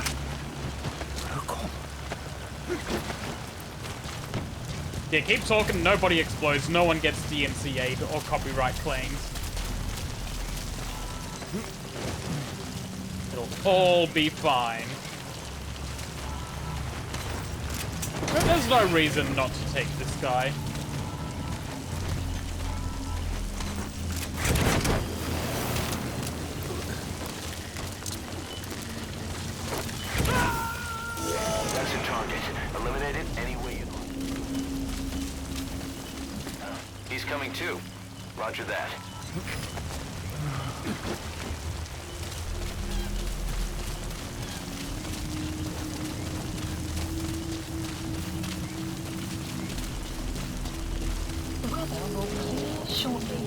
Yeah, keep talking, nobody explodes, no one gets DMCA'd or copyright claims. It'll all be fine. But there's no reason not to take this guy. That's a target. Eliminate it any way you like. He's coming too. Roger that. The weather will clear shortly.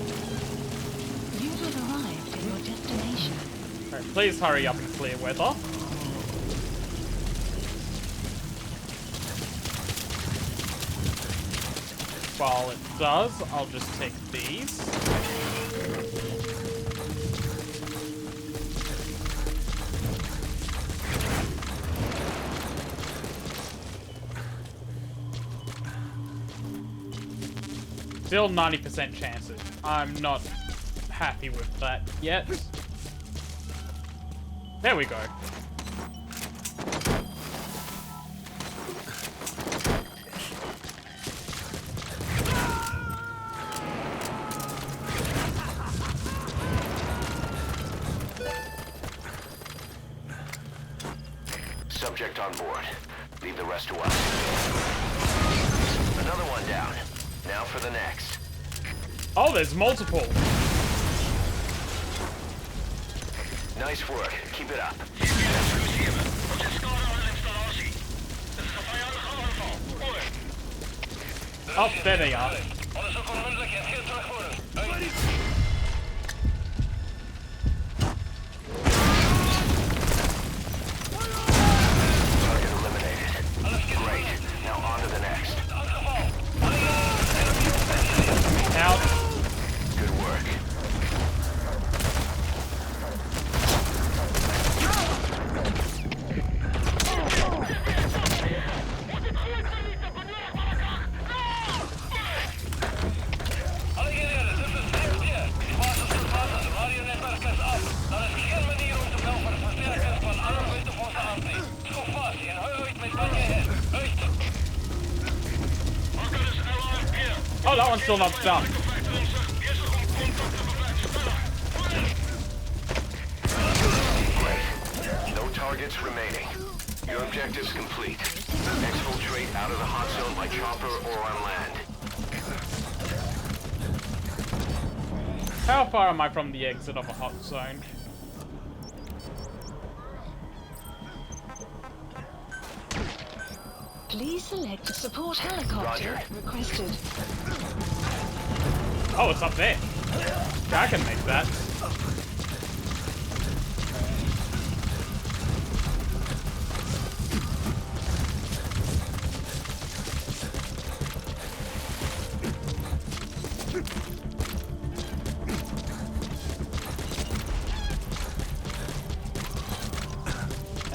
You have arrived at your destination. Alright, please hurry up and clear weather. While it does, I'll just take these. Still 90% chances. I'm not happy with that yet. There we go. Subject on board. Leave the rest to us. Another one down. Now for the next. Oh, there's multiple. Nice work. Keep it up. Oh, there they are. Target eliminated. Great. Now on to the next. Out. Good work. Oh, that one's still not done. Great. No targets remaining. Your objective's complete. Exfiltrate out of the hot zone by chopper or on land. How far am I from the exit of a hot zone? Please select support helicopter requested. Oh, it's up there. Yeah, I can make that.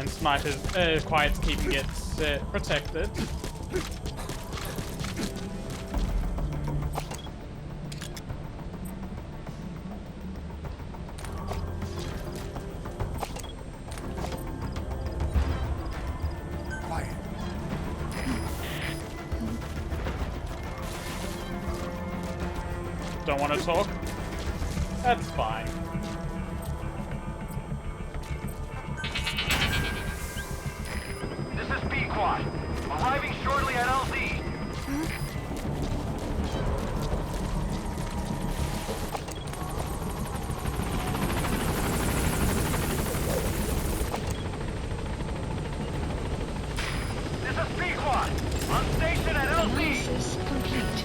since Quiet's keeping it protected. Don't want to talk? That's fine. This is Pequod. Arriving shortly at LZ. This is Pequod. On station at LZ. Analysis complete.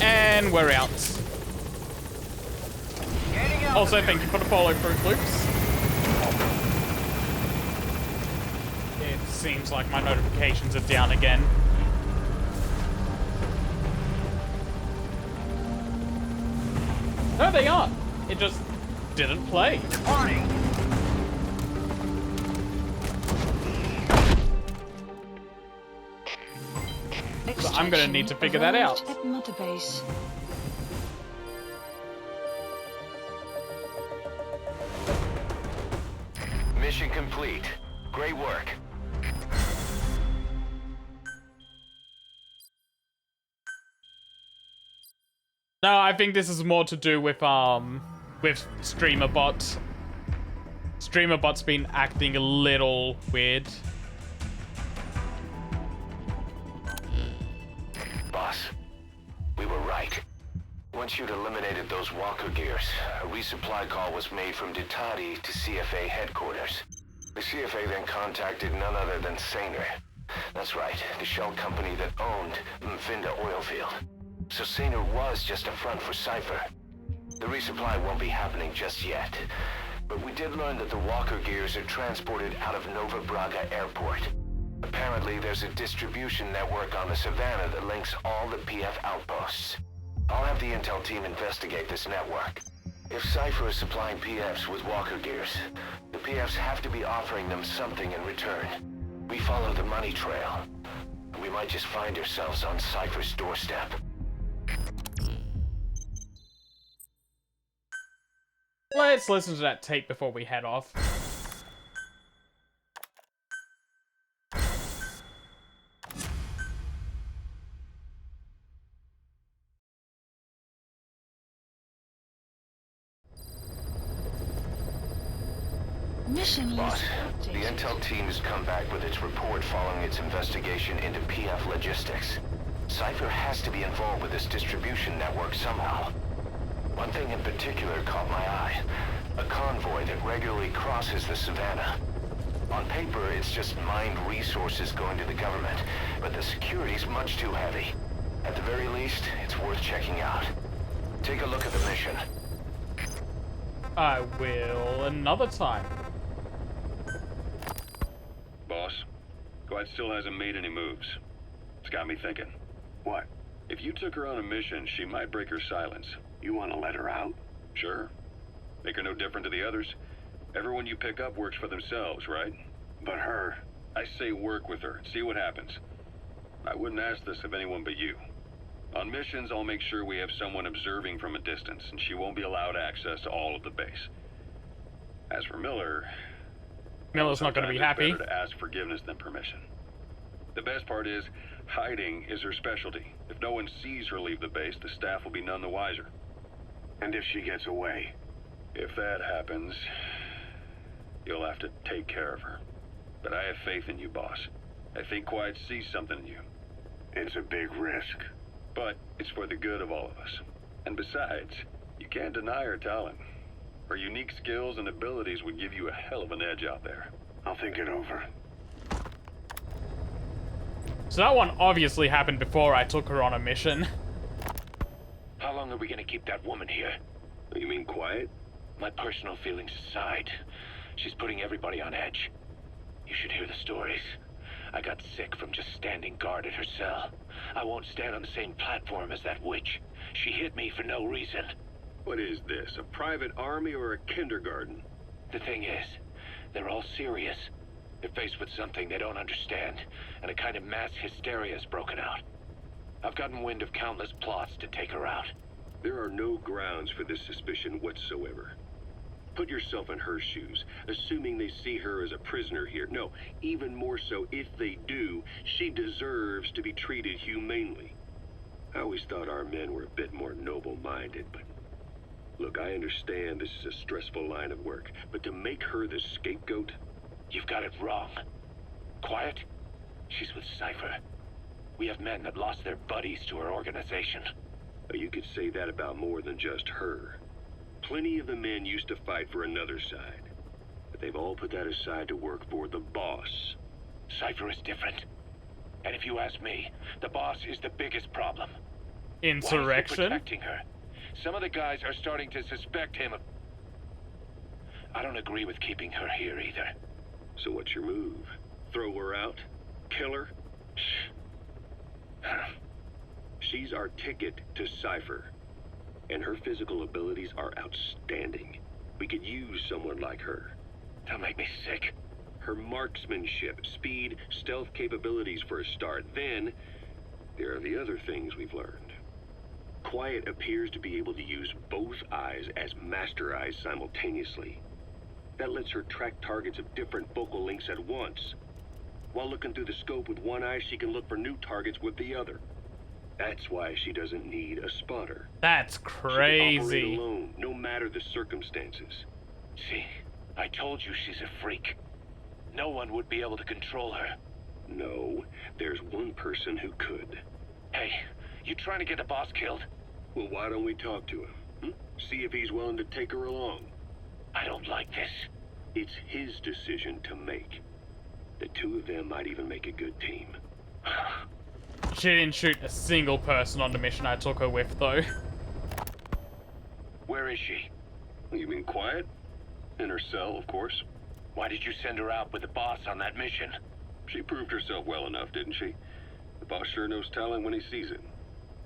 And we're out. Also, thank you for the follow Fruit Loops. It seems like my notifications are down again. No, they aren't. It just didn't play. Departing. So I'm gonna need to figure that out. At Mother Base. Mission complete. Great work. No, I think this is more to do with StreamerBot. StreamerBot's been acting a little weird. Boss, we were right. Once you'd eliminated those walker gears, a resupply call was made from Ditati to CFA headquarters. The CFA then contacted none other than Saner. That's right, the shell company that owned Mfinda Oilfield. So Saner was just a front for Cypher. The resupply won't be happening just yet. But we did learn that the walker gears are transported out of Nova Braga Airport. Apparently, there's a distribution network on the Savannah that links all the PF outposts. I'll have the intel team investigate this network. If Cypher is supplying PFs with walker gears, the PFs have to be offering them something in return. We follow the money trail. We might just find ourselves on Cypher's doorstep. Let's listen to that tape before we head off. Mission Boss, list the intel team has come back with its report following its investigation into PF logistics. Cypher has to be involved with this distribution network somehow. One thing in particular caught my eye. A convoy that regularly crosses the Savannah. On paper, it's just mined resources going to the government, but the security's much too heavy. At the very least, it's worth checking out. Take a look at the mission. I will another time. Boss, Quiet still hasn't made any moves. It's got me thinking. What? If you took her on a mission, she might break her silence. You want to let her out? Sure. Make her no different to the others. Everyone you pick up works for themselves, right? But her... I say work with her. See what happens. I wouldn't ask this of anyone but you. On missions, I'll make sure we have someone observing from a distance, and she won't be allowed access to all of the base. As for Miller... Miller's not going to be happy. It's better to ask forgiveness than permission. The best part is, hiding is her specialty. If no one sees her leave the base, the staff will be none the wiser. And if she gets away? If that happens, you'll have to take care of her. But I have faith in you, boss. I think Quiet sees something in you. It's a big risk. But it's for the good of all of us. And besides, you can't deny her talent. Her unique skills and abilities would give you a hell of an edge out there. I'll think it over. So that one obviously happened before I took her on a mission. How long are we gonna keep that woman here? You mean Quiet? My personal feelings aside, she's putting everybody on edge. You should hear the stories. I got sick from just standing guard at her cell. I won't stand on the same platform as that witch. She hit me for no reason. What is this, a private army or a kindergarten? The thing is, they're all serious. They're faced with something they don't understand, and a kind of mass hysteria has broken out. I've gotten wind of countless plots to take her out. There are no grounds for this suspicion whatsoever. Put yourself in her shoes, assuming they see her as a prisoner here. No, even more so, if they do, she deserves to be treated humanely. I always thought our men were a bit more noble-minded, but... Look, I understand this is a stressful line of work, but to make her the scapegoat... You've got it wrong. Quiet? She's with Cypher. We have men that lost their buddies to her organization. You could say that about more than just her. Plenty of the men used to fight for another side, but they've all put that aside to work for the boss. Cypher is different. And if you ask me, the boss is the biggest problem. Insurrection? Why is he protecting her? Some of the guys are starting to suspect him of... I don't agree with keeping her here either. So what's your move? Throw her out? Kill her? She's our ticket to Cypher, and her physical abilities are outstanding. We could use someone like her. Don't make me sick. Her marksmanship, speed, stealth capabilities for a start. Then, there are the other things we've learned. Quiet appears to be able to use both eyes as master eyes simultaneously. That lets her track targets of different focal lengths at once. While looking through the scope with one eye, she can look for new targets with the other. That's why she doesn't need a spotter. That's crazy. She can operate alone, no matter the circumstances. See, I told you she's a freak. No one would be able to control her. No, there's one person who could. Hey, you trying to get the boss killed? Well, why don't we talk to him? See if he's willing to take her along. I don't like this. It's his decision to make. The two of them might even make a good team. She didn't shoot a single person on the mission I took her with, though. Where is she? You mean Quiet? In her cell, of course. Why did you send her out with the boss on that mission? She proved herself well enough, didn't she? The boss sure knows talent when he sees it.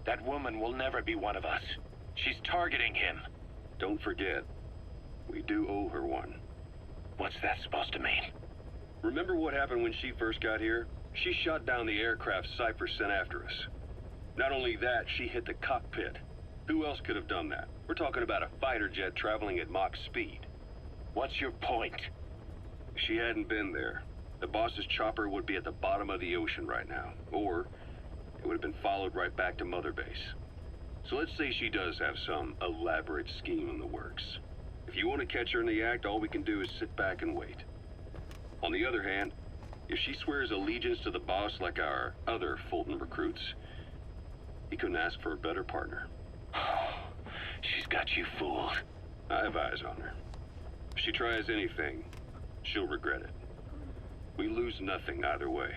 That woman will never be one of us. She's targeting him. Don't forget, we do owe her one. What's that supposed to mean? Remember what happened when she first got here? She shot down the aircraft Cypher sent after us. Not only that, she hit the cockpit. Who else could have done that? We're talking about a fighter jet traveling at Mach speed. What's your point? If she hadn't been there, the boss's chopper would be at the bottom of the ocean right now. Or it would have been followed right back to Mother Base. So let's say she does have some elaborate scheme in the works. If you want to catch her in the act, all we can do is sit back and wait. On the other hand, if she swears allegiance to the boss like our other Fulton recruits, he couldn't ask for a better partner. She's got you fooled. I have eyes on her. If she tries anything, she'll regret it. We lose nothing either way.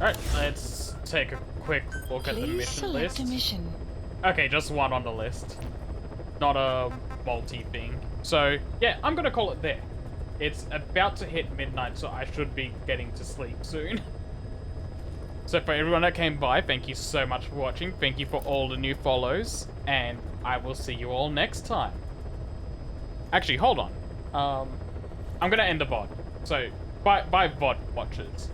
Alright, let's take a quick look at the Please mission select list. a mission. Okay, just one on the list. Not a multi thing. So, yeah, I'm gonna call it there. It's about to hit midnight, so I should be getting to sleep soon. So for everyone that came by, thank you so much for watching. Thank you for all the new follows, and I will see you all next time. Actually, hold on. I'm gonna end the VOD. So, bye VOD watchers.